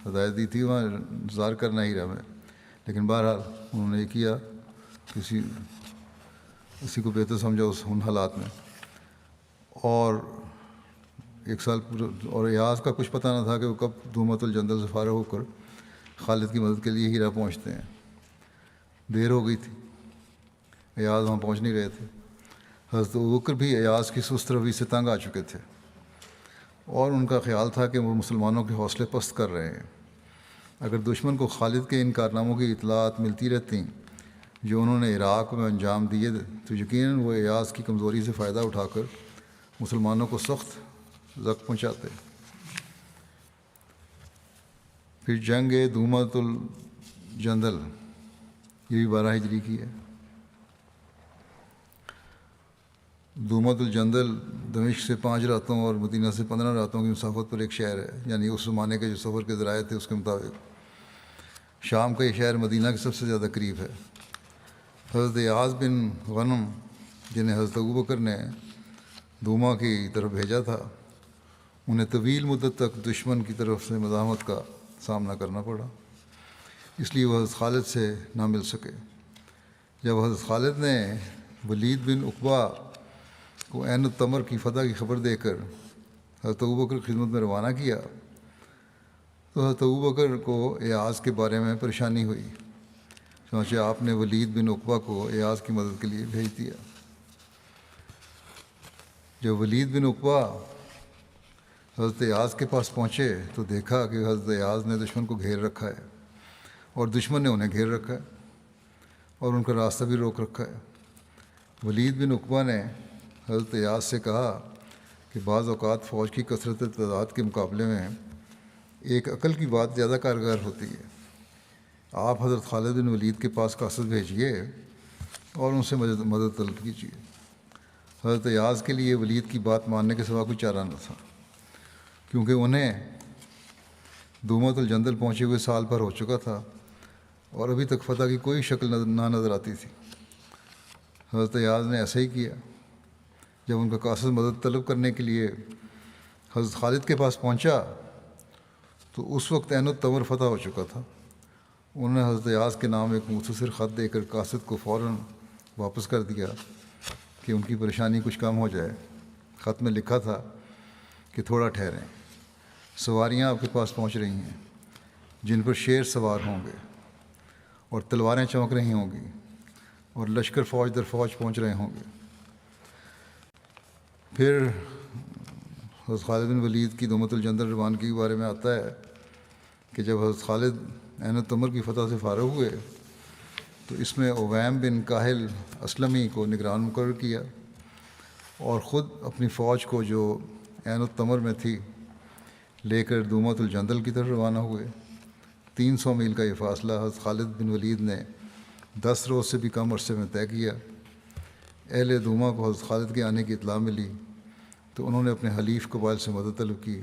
ہدایت دی تھی وہاں انتظار کرنا ہیرا میں، لیکن بہرحال انہوں نے یہ کیا، اسی کو بہتر سمجھا ان حالات میں. اور 1 سال پورا، اور ایاز کا کچھ پتہ نہ تھا کہ وہ کب دومت الجندل سے فارغ ہو کر خالد کی مدد کے لیے ہیرا پہنچتے ہیں. دیر ہو گئی تھی، ایاز وہاں پہنچ نہیں رہے تھے. حضرت ابوبکر بھی ایاز کی سست روی سے تنگ آ چکے تھے اور ان کا خیال تھا کہ وہ مسلمانوں کے حوصلے پست کر رہے ہیں. اگر دشمن کو خالد کے ان کارناموں کی اطلاعات ملتی رہتیں جو انہوں نے عراق میں انجام دیے تو یقیناً وہ ایاز کی کمزوری سے فائدہ اٹھا کر مسلمانوں کو سخت زخم پہنچاتے. پھر جنگ دومت الجندل، یہ بھی 12 ہجری کی ہے. دومت الجندل دمشق سے 5 راتوں اور مدینہ سے 15 راتوں کی مسافت پر ایک شہر ہے، یعنی اس زمانے کے جو سفر کے ذرائع تھے اس کے مطابق. شام کا یہ شہر مدینہ کے سب سے زیادہ قریب ہے. حضرت ایاز بن غنم جنہیں حضرت ابوبکر نے دوما کی طرف بھیجا تھا، انہیں طویل مدت تک دشمن کی طرف سے مزاحمت کا سامنا کرنا پڑا، اس لیے وہ حضرت خالد سے نہ مل سکے. جب حضرت خالد نے ولید بن عقبہ کو عین التمر کی فتح کی خبر دے کر حضرت ابوبکر کی خدمت میں روانہ کیا تو حضرت ابوبکر کو ایاز کے بارے میں پریشانی ہوئی، چنانچہ آپ نے ولید بن عقبہ کو ایاز کی مدد کے لیے بھیج دیا. جب ولید بن عقبہ حضرت ایاز کے پاس پہنچے تو دیکھا کہ حضرت ایاز نے دشمن کو گھیر رکھا ہے اور دشمن نے انہیں گھیر رکھا ہے اور ان کا راستہ بھی روک رکھا ہے. ولید بن عقبہ نے حضرت ایاز سے کہا کہ بعض اوقات فوج کی کثرت تعداد کے مقابلے میں ایک عقل کی بات زیادہ کارگر ہوتی ہے. آپ حضرت خالد بن ولید کے پاس قاصد بھیجیے اور ان سے مدد طلب کیجیے. حضرت ایاز کے لیے ولید کی بات ماننے کے سوا کوئی چارہ نہ تھا، کیونکہ انہیں دومت الجندل پہنچے ہوئے سال بھر ہو چکا تھا اور ابھی تک فتح کی کوئی شکل نہ نظر آتی تھی. حضرت ایاز نے ایسا ہی کیا. جب ان کا قاصد مدد طلب کرنے کے لیے حضرت خالد کے پاس پہنچا تو اس وقت عین التمر فتح ہو چکا تھا. انہوں نے حضرت ایاز کے نام ایک مختصر خط دے کر قاصد کو فوراً واپس کر دیا کہ ان کی پریشانی کچھ کم ہو جائے. خط میں لکھا تھا کہ تھوڑا ٹھہریں، سواریاں آپ کے پاس پہنچ رہی ہیں جن پر شیر سوار ہوں گے اور تلواریں چمک رہی ہوں گی اور لشکر فوج در فوج پہنچ رہے ہوں گے. پھر حضرت خالد بن ولید کی دومت الجندل روانگی کے بارے میں آتا ہے کہ جب حضرت خالد عین التمر کی فتح سے فارغ ہوئے تو اس میں اویم بن کاہل اسلمی کو نگران مقرر کیا اور خود اپنی فوج کو جو عین التمر میں تھی لے کر دومت الجندل کی طرف روانہ ہوئے. 300 میل کا یہ فاصلہ حضرت خالد بن ولید نے 10 روز سے بھی کم عرصے میں طے کیا۔ اہل دوما کو حضرت خالد کے آنے کی اطلاع ملی تو انہوں نے اپنے حلیف قبائل سے مدد طلب کی۔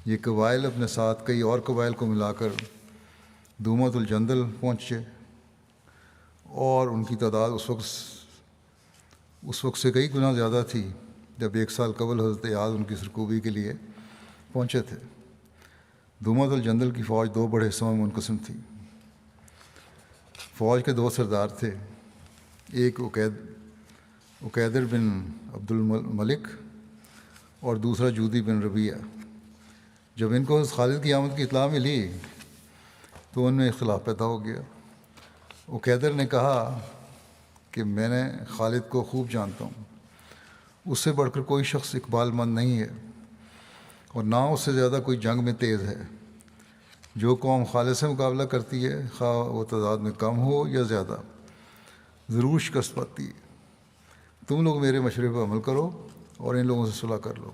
یہ قبائل اپنے ساتھ کئی اور قبائل کو ملا کر دومۃ الجندل پہنچے، اور ان کی تعداد اس وقت سے کئی گنا زیادہ تھی جب 1 سال قبل حضرت یاد ان کی سرکوبی کے لیے پہنچے تھے۔ دومۃ الجندل کی فوج 2 بڑے حصوں میں منقسم تھی۔ فوج کے 2 سردار تھے، ایک عقیدر بن عبد الملک اور دوسرا جودی بن ربیہ۔ جب ان کو خالد کی آمد کی اطلاع ملی تو ان میں اختلاف پیدا ہو گیا۔ عقیدر نے کہا کہ میں نے خالد کو خوب جانتا ہوں، اس سے بڑھ کر کوئی شخص اقبال مند نہیں ہے، اور نہ اس سے زیادہ کوئی جنگ میں تیز ہے۔ جو قوم خالد سے مقابلہ کرتی ہے، خواہ وہ تعداد میں کم ہو یا زیادہ، ضرور شکست پاتی ہے۔ تم لوگ میرے مشورے پر عمل کرو اور ان لوگوں سے صلح کر لو۔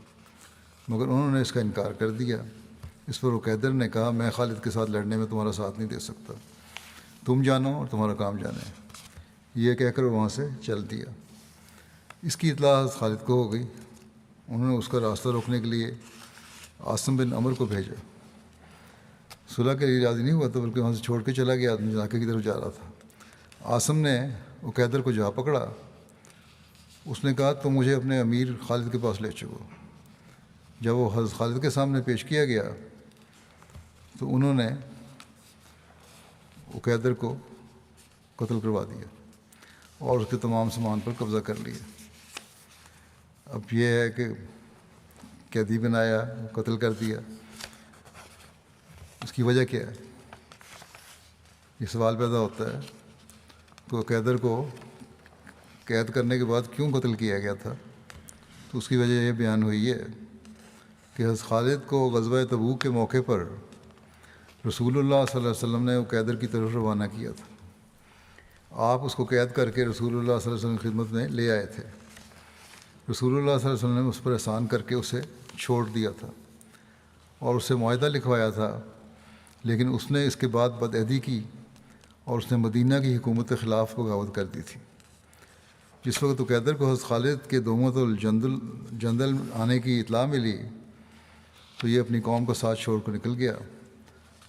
مگر انہوں نے اس کا انکار کر دیا۔ اس پر عقیدر نے کہا میں خالد کے ساتھ لڑنے میں تمہارا ساتھ نہیں دے سکتا، تم جانو اور تمہارا کام جانے۔ یہ کہہ کر وہاں سے چل دیا۔ اس کی اطلاع حضرت خالد کو ہو گئی۔ انہوں نے اس کا راستہ روکنے کے لیے عاصم بن عمر کو بھیجا۔ صلح کے لیے راضی نہیں ہوا تو بلکہ وہاں سے چھوڑ کے چلا گیا، آدمی علاقے کی طرف جا رہا تھا۔ عاصم نے عقیدر کو جا پکڑا۔ اس نے کہا تم مجھے اپنے امیر خالد کے پاس لے چلو۔ جب وہ حضرت خالد کے سامنے پیش کیا گیا تو انہوں نے عقیدر کو قتل کروا دیا اور اس کے تمام سامان پر قبضہ کر لیا۔ اب یہ ہے کہ قیدی بنایا، قتل کر دیا، اس کی وجہ کیا ہے؟ یہ سوال پیدا ہوتا ہے کہ عقیدر کو قید کرنے کے بعد کیوں قتل کیا گیا تھا؟ تو اس کی وجہ یہ بیان ہوئی ہے کہ حضرت خالد کو غزوہ تبوک کے موقع پر رسول اللہ صلی اللہ علیہ وسلم نے عقیدر کی طرف روانہ کیا تھا۔ آپ اس کو قید کر کے رسول اللہ صلی اللہ علیہ وسلم کی خدمت میں لے آئے تھے۔ رسول اللہ صلی اللہ علیہ وسلم نے اس پر احسان کر کے اسے چھوڑ دیا تھا اور اس سے معاہدہ لکھوایا تھا، لیکن اس نے اس کے بعد بدعہدی کی اور اس نے مدینہ کی حکومت کے خلاف بغاوت کر دی تھی۔ جس وقت عقیدر کو حضرت خالد کے دومۃ الجندل آنے کی اطلاع ملی تو یہ اپنی قوم کا ساتھ چھوڑ کر نکل گیا۔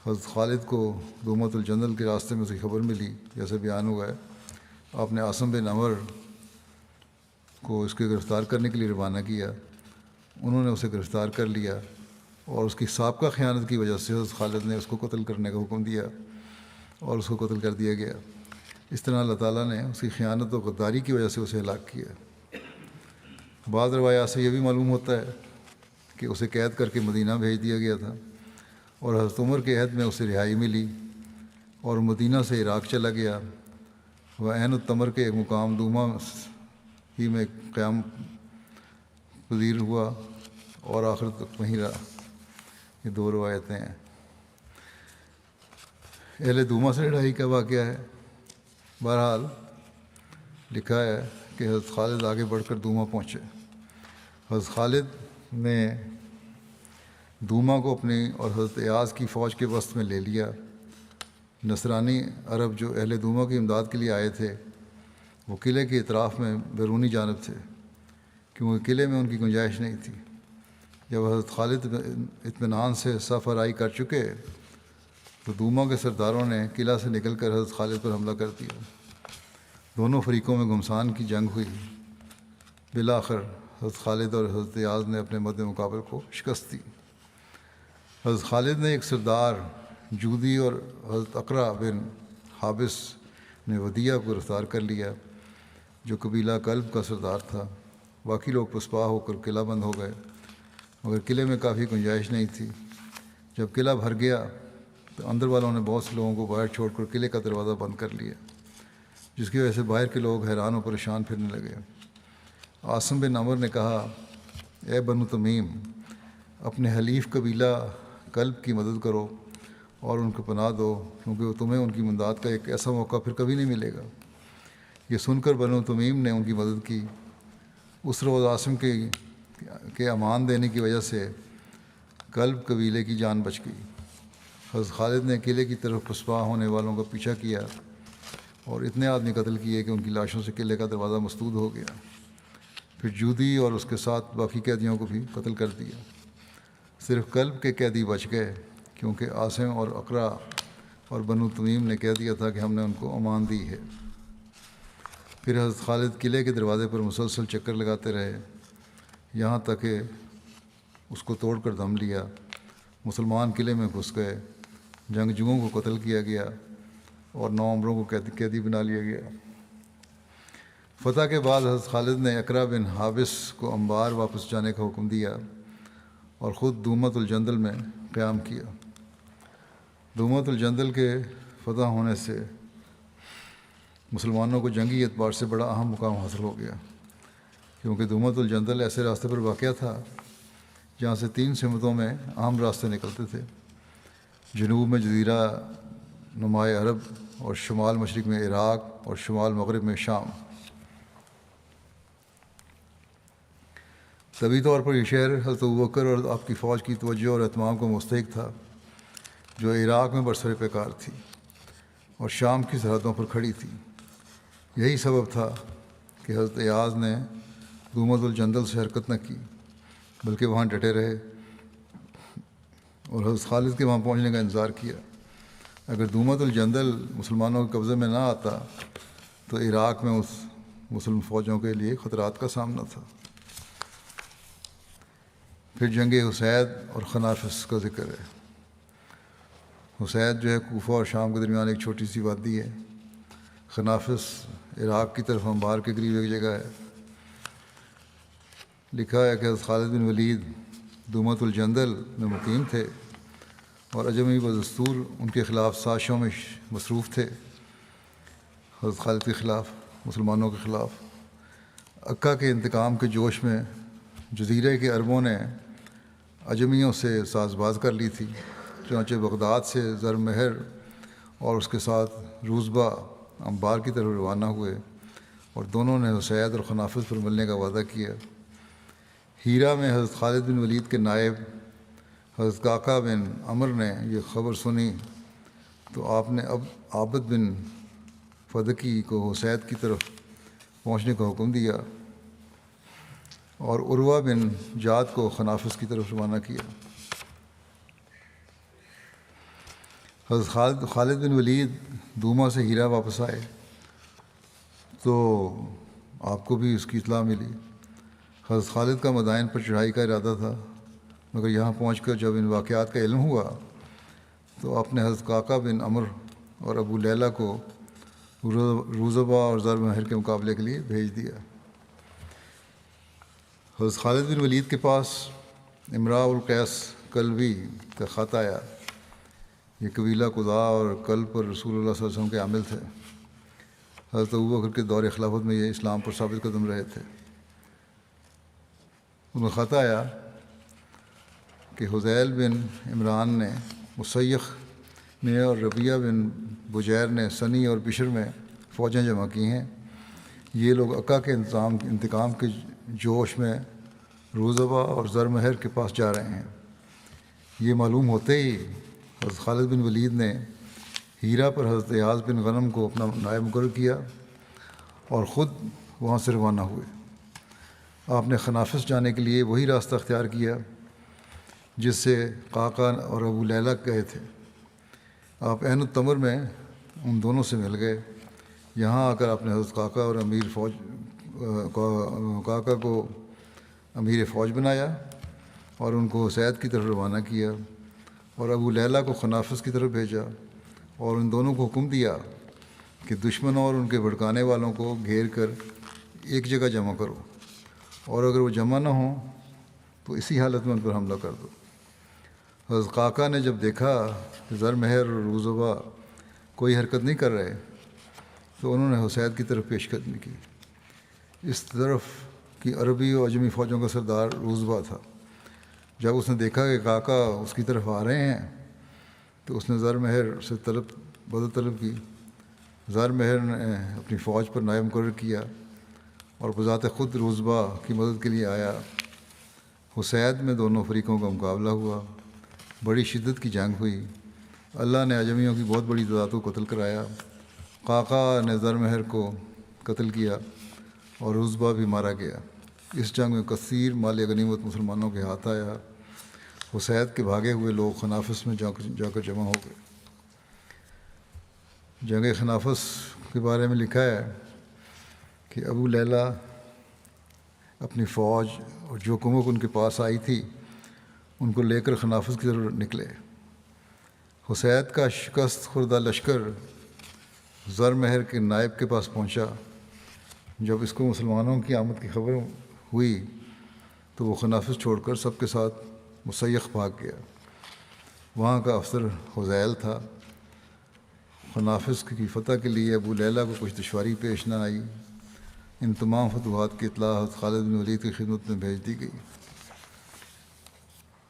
حضرت خالد کو دومۃ الجندل کے راستے میں سے خبر ملی، جیسے بیان ہوا ہے۔ آپ نے عاصم بن عمر کو اس کے گرفتار کرنے کے لیے روانہ کیا۔ انہوں نے اسے گرفتار کر لیا اور اس کی سابقہ خیانت کی وجہ سے حضرت خالد نے اس کو قتل کرنے کا حکم دیا اور اس کو قتل کر دیا گیا۔ اس طرح اللہ تعالیٰ نے اس کی خیانت و غداری کی وجہ سے اسے ہلاک کیا۔ بعض روایات سے یہ بھی معلوم ہوتا ہے کہ اسے قید کر کے مدینہ بھیج دیا گیا تھا اور حضرت عمر کے عہد میں اسے رہائی ملی اور مدینہ سے عراق چلا گیا۔ وہ عین التمر کے ایک مقام دوما ہی میں قیام پذیر ہوا اور آخر تک وہیں رہا۔ یہ 2 روایتیں ہیں۔ اہل دوما سے لڑائی کا واقعہ ہے۔ بہرحال لکھا ہے کہ حضرت خالد آگے بڑھ کر دوما پہنچے۔ حضرت خالد نے دوما کو اپنی اور حضرت ایاز کی فوج کے وسط میں لے لیا۔ نصرانی عرب جو اہل دوما کی امداد کے لیے آئے تھے وہ قلعے کے اطراف میں بیرونی جانب تھے، کیونکہ قلعے میں ان کی گنجائش نہیں تھی۔ جب حضرت خالد اطمینان سے صف آرائی کر چکے تو دوما کے سرداروں نے قلعہ سے نکل کر حضرت خالد پر حملہ کر دیا۔ دونوں فریقوں میں گھمسان کی جنگ ہوئی۔ بالآخر حضرت خالد اور حضرت ایاز نے اپنے مد مقابل کو شکست دی۔ حضرت خالد نے ایک سردار جودی اور حضرت اقرا بن حابس نے ودیہ کو گرفتار کر لیا جو قبیلہ کلب کا سردار تھا۔ باقی لوگ پسپا ہو کر قلعہ بند ہو گئے، مگر قلعے میں کافی گنجائش نہیں تھی۔ جب قلعہ بھر گیا تو اندر والوں نے بہت سے لوگوں کو باہر چھوڑ کر قلعے کا دروازہ بند کر لیا، جس کی وجہ سے باہر کے لوگ حیران و پریشان پھرنے لگے۔ عاصم بن عمر نے کہا اے بنو تمیم، اپنے حلیف قبیلہ کلب کی مدد کرو اور ان کو پناہ دو، کیونکہ تمہیں ان کی امداد کا ایک ایسا موقع پھر کبھی نہیں ملے گا۔ یہ سن کر بنو تمیم نے ان کی مدد کی۔ اس روز عاصم کے امان دینے کی وجہ سے کلب قبیلے کی جان بچ گئی۔ حضرت خالد نے قلعے کی طرف پسپا ہونے والوں کا پیچھا کیا اور اتنے آدمی قتل کیے کہ ان کی لاشوں سے قلعے کا دروازہ مسدود ہو گیا۔ پھر جودی اور اس کے ساتھ باقی قیدیوں کو بھی قتل کر دیا۔ صرف کلب کے قیدی بچ گئے، کیونکہ عاصم اور اقرا اور بنو تمیم نے کہہ دیا تھا کہ ہم نے ان کو امان دی ہے۔ پھر حضرت خالد قلعے کے دروازے پر مسلسل چکر لگاتے رہے، یہاں تک کہ اس کو توڑ کر دم لیا۔ مسلمان قلعے میں گھس گئے، جنگجوؤں کو قتل کیا گیا اور 9 عمروں کو قیدی بنا لیا گیا۔ فتح کے بعد حضرت خالد نے اقرا بن حابس کو انبار واپس جانے کا حکم دیا اور خود دومت الجندل میں قیام کیا۔ دومت الجندل کے فتح ہونے سے مسلمانوں کو جنگی اعتبار سے بڑا اہم مقام حاصل ہو گیا، کیونکہ دومت الجندل ایسے راستے پر واقع تھا جہاں سے 3 سمتوں میں اہم راستے نکلتے تھے۔ جنوب میں جزیرہ نمائے عرب اور شمال مشرق میں عراق اور شمال مغرب میں شام۔ طبی طور پر یہ شہر حضرت ابوبکر اور آپ کی فوج کی توجہ اور اہتمام کو مستحق تھا، جو عراق میں برسر پیکار تھی اور شام کی سرحدوں پر کھڑی تھی۔ یہی سبب تھا کہ حضرت ایاز نے دومت الجندل سے حرکت نہ کی، بلکہ وہاں ڈٹے رہے اور حضرت خالد کے وہاں پہنچنے کا انتظار کیا۔ اگر دومت الجندل مسلمانوں کے قبضے میں نہ آتا تو عراق میں اس مسلم فوجوں کے لیے خطرات کا سامنا تھا۔ پھر جنگ حسید اور خنافس کا ذکر ہے۔ حسید جو ہے کوفہ اور شام کے درمیان ایک چھوٹی سی وادی ہے۔ خنافس عراق کی طرف انبار کے قریب ایک جگہ ہے۔ لکھا ہے کہ حضرت خالد بن ولید دومت الجندل میں مقیم تھے اور عجمی بدستور ان کے خلاف سازشوں میں مصروف تھے، حضرت خالد کے خلاف، مسلمانوں کے خلاف۔ عکا کے انتقام کے جوش میں جزیرے کے عربوں نے عجمیوں سے ساز باز کر لی تھی، چنانچہ بغداد سے زرمہر اور اس کے ساتھ روزبہ انبار کی طرف روانہ ہوئے اور دونوں نے حسید اور خنافس پر ملنے کا وعدہ کیا۔ ہیرا میں حضرت خالد بن ولید کے نائب حضرت کاکا بن عمر نے یہ خبر سنی تو آپ نے عابد بن فدکی کو حسید کی طرف پہنچنے کا حکم دیا اور عروہ بن جاد کو خنافس کی طرف روانہ کیا۔ حضرت خالد بن ولید دوما سے ہیرا واپس آئے تو آپ کو بھی اس کی اطلاع ملی۔ حضرت خالد کا مدائن پر چڑھائی کا ارادہ تھا، مگر یہاں پہنچ کر جب ان واقعات کا علم ہوا تو آپ نے حضرت کاکا بن عمر اور ابو لیلہ کو روزبہ اور زرمہر کے مقابلے کے لیے بھیج دیا۔ حضرت خالد بن ولید کے پاس امراء القیس کلبی کا خط آیا۔ یہ قبیلہ قضاء اور کلب پر رسول اللہ صلی اللہ علیہ وسلم کے عامل تھے۔ حضرت ابوبکر کے دور خلافت میں یہ اسلام پر ثابت قدم رہے تھے۔ ان کا خط آیا کہ حذیل بن عمران نے مسیخ میں اور ربیہ بن بجیر نے سنی اور بشر میں فوجیں جمع کی ہیں۔ یہ لوگ عکا کے انتقام کے جوش میں روزبہ اور زرمہر کے پاس جا رہے ہیں۔ یہ معلوم ہوتے ہی حضرت خالد بن ولید نے ہیرا پر حضرت ایاز بن غنم کو اپنا نائب مقرر کیا اور خود وہاں سے روانہ ہوئے۔ آپ نے خنافس جانے کے لیے وہی راستہ اختیار کیا جس سے قاقا اور ابو لیلہ گئے تھے۔ آپ عین التمر میں ان دونوں سے مل گئے۔ یہاں آ کر آپ نے حضرت کاکا اور کاکا کو امیر فوج بنایا اور ان کو حسید کی طرف روانہ کیا اور ابو لیلہ کو خنافس کی طرف بھیجا اور ان دونوں کو حکم دیا کہ دشمنوں اور ان کے بھڑکانے والوں کو گھیر کر ایک جگہ جمع کرو، اور اگر وہ جمع نہ ہوں تو اسی حالت میں ان پر حملہ کر دو۔ حضرت کاکا نے جب دیکھا کہ زرمہر اور روزبہ کوئی حرکت نہیں کر رہے تو انہوں نے حسید کی طرف پیش قدمی کی۔ اس طرف کی عربی و عجمی فوجوں کا سردار روزبہ تھا۔ جب اس نے دیکھا کہ کاکا اس کی طرف آ رہے ہیں تو اس نے زرمہر سے مدد طلب کی۔ زرمہر نے اپنی فوج پر نائب مقرر کیا اور بذات خود روزبہ کی مدد کے لیے آیا۔ حسید میں دونوں فریقوں کا مقابلہ ہوا، بڑی شدت کی جنگ ہوئی۔ اللہ نے عجمیوں کی بہت بڑی تعداد کو قتل کرایا قعقاع نے زرمہر کو قتل کیا اور عزبہ بھی مارا گیا۔ اس جنگ میں کثیر مال غنیمت مسلمانوں کے ہاتھ آیا۔ حسید کے بھاگے ہوئے لوگ خنافس میں جا کر جمع ہو گئے۔ جنگ خنافس کے بارے میں لکھا ہے کہ ابو لیلہ اپنی فوج اور جو کمک ان کے پاس آئی تھی ان کو لے کر خنافس کی طرف نکلے۔ حسید کا شکست خوردہ لشکر زرمہر کے نائب کے پاس پہنچا۔ جب اس کو مسلمانوں کی آمد کی خبر ہوئی تو وہ خنافس چھوڑ کر سب کے ساتھ مسیخ بھاگ گیا۔ وہاں کا افسر حذیل تھا۔ خنافس کی فتح کے لیے ابو لیلہ کو کچھ دشواری پیش نہ آئی۔ ان تمام فتوحات کی اطلاع حضرت خالد بن ولید کی خدمت میں بھیج دی گئی۔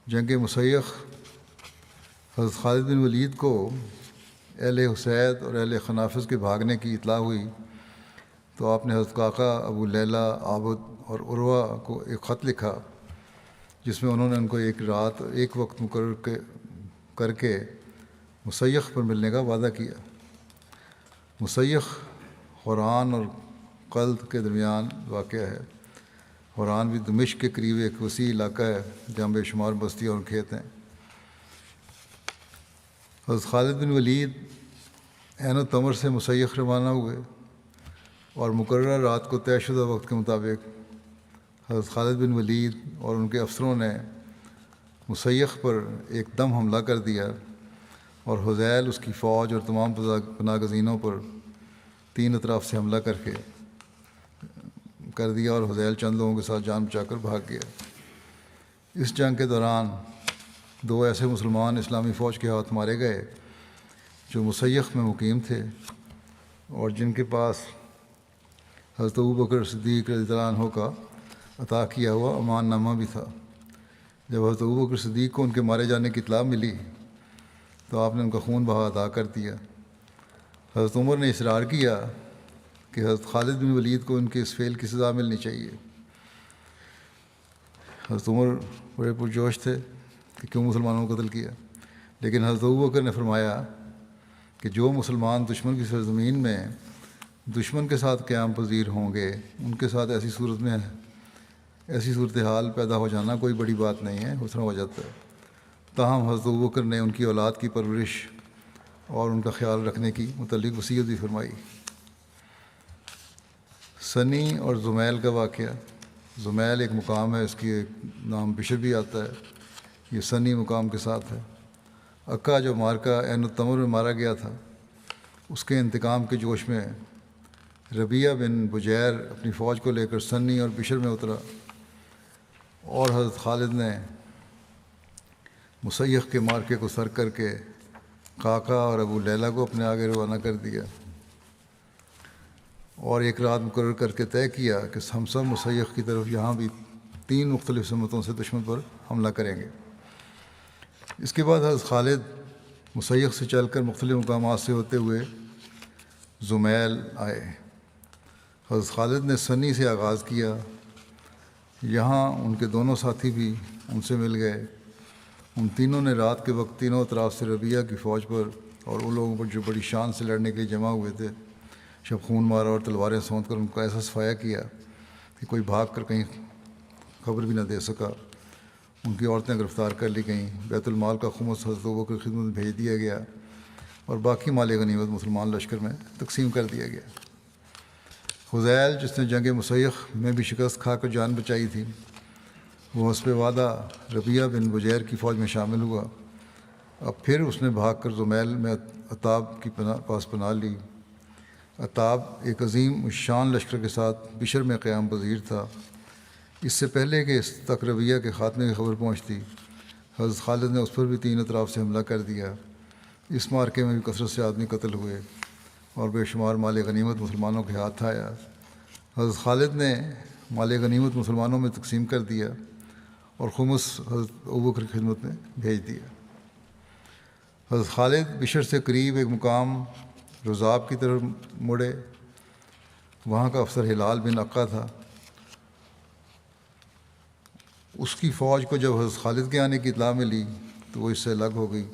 جنگ مسیخ حضرت خالد بن ولید کو اہل حسید اور اہل خنافس کے بھاگنے کی اطلاع ہوئی تو آپ نے حضرت قعقاع، ابو لیلہ، عابد اور عروہ کو ایک خط لکھا جس میں انہوں نے ان کو ایک رات اور ایک وقت مقرر کر کے مسیخ پر ملنے کا وعدہ کیا۔ مسیخ حوران اور قلد کے درمیان واقع ہے۔ حوران بھی دمشق کے قریب ایک وسیع علاقہ ہے جہاں بے شمار بستیاں اور کھیت ہیں۔ حضرت خالد بن ولید عین التمر سے مسیخ روانہ ہوئے اور مقررہ رات کو طے شدہ وقت کے مطابق حضرت خالد بن ولید اور ان کے افسروں نے مسیخ پر ایک دم حملہ کر دیا اور حذیل، اس کی فوج اور تمام پناہ گزینوں پر تین اطراف سے حملہ کر دیا اور حذیل چند لوگوں کے ساتھ جان بچا کر بھاگ گیا۔ اس جنگ کے دوران دو ایسے مسلمان اسلامی فوج کے ہاتھ مارے گئے جو مسیخ میں مقیم تھے اور جن کے پاس حضرت ابوبکر صدیق رضی اللہ عنہ کا عطا کیا ہوا امان نامہ بھی تھا۔ جب حضرت ابوبکر صدیق کو ان کے مارے جانے کی اطلاع ملی تو آپ نے ان کا خون بہا ادا کر دیا۔ حضرت عمر نے اصرار کیا کہ حضرت خالد بن ولید کو ان کے اس فعل کی سزا ملنی چاہیے۔ حضرت عمر بڑے پرجوش تھے کہ کیوں مسلمانوں کو قتل کیا، لیکن حضرت ابوبکر نے فرمایا کہ جو مسلمان دشمن کی سرزمین میں دشمن کے ساتھ قیام پذیر ہوں گے ان کے ساتھ ایسی صورتحال پیدا ہو جانا کوئی بڑی بات نہیں ہے، حسن ہو جاتا ہے۔ تاہم حضرت ابوبکر نے ان کی اولاد کی پرورش اور ان کا خیال رکھنے کی متعلق وصیت بھی فرمائی۔ سنی اور زمیل کا واقعہ۔ زمیل ایک مقام ہے، اس کی ایک نام بشر بھی آتا ہے، یہ سنی مقام کے ساتھ ہے۔ عکا جو مارکہ عین التمر میں مارا گیا تھا، اس کے انتقام کے جوش میں ربیہ بن بجیر اپنی فوج کو لے کر سنی اور بشر میں اترا اور حضرت خالد نے مسیخ کے مارکے کو سر کر کے قعقاع اور ابو لیلہ کو اپنے آگے روانہ کر دیا اور ایک رات مقرر کر کے طے کیا کہ ہم سب مسیخ کی طرف یہاں بھی 3 مختلف سمتوں سے دشمن پر حملہ کریں گے۔ اس کے بعد حضرت خالد مسیخ سے چل کر مختلف مقامات سے ہوتے ہوئے زمیل آئے۔ حضرت خالد نے سنی سے آغاز کیا، یہاں ان کے دونوں ساتھی بھی ان سے مل گئے۔ ان تینوں نے رات کے وقت تینوں اطراف سے ربیہ کی فوج پر اور ان لوگوں پر جو بڑی شان سے لڑنے کے لیے جمع ہوئے تھے شب خون مارا اور تلواریں سونت کر ان کا ایسا صفایا کیا کہ کوئی بھاگ کر کہیں خبر بھی نہ دے سکا۔ ان کی عورتیں گرفتار کر لی گئیں۔ بیت المال کا خمس حضرت ابوبکر کی خدمت میں بھیج دیا گیا اور باقی مال غنیمت مسلمان لشکر میں تقسیم کر دیا گیا۔ حذیل، جس نے جنگ مسیخ میں بھی شکست کھا کر جان بچائی تھی، وہ حسب وعدہ ربیہ بن بجیر کی فوج میں شامل ہوا۔ اب پھر اس نے بھاگ کر زمیل میں عتاب کی پاس پناہ لی۔ عتاب ایک عظیم شان لشکر کے ساتھ بشر میں قیام پذیر تھا۔ اس سے پہلے کہ اس تک ربیہ کے خاتمے کی خبر پہنچتی، حضرت خالد نے اس پر بھی 3 اطراف سے حملہ کر دیا۔ اس مارکے میں بھی کثرت سے آدمی قتل ہوئے اور بے شمار مال غنیمت مسلمانوں کے ہاتھ آیا۔ حضرت خالد نے مال غنیمت مسلمانوں میں تقسیم کر دیا اور خمس حضرت ابوبکر کی خدمت میں بھیج دیا۔ حضرت خالد بشر سے قریب ایک مقام رضاب کی طرف مڑے۔ وہاں کا افسر ہلال بن عقا تھا۔ اس کی فوج کو جب حضرت خالد کے آنے کی اطلاع ملی تو وہ اس سے الگ ہو گئی۔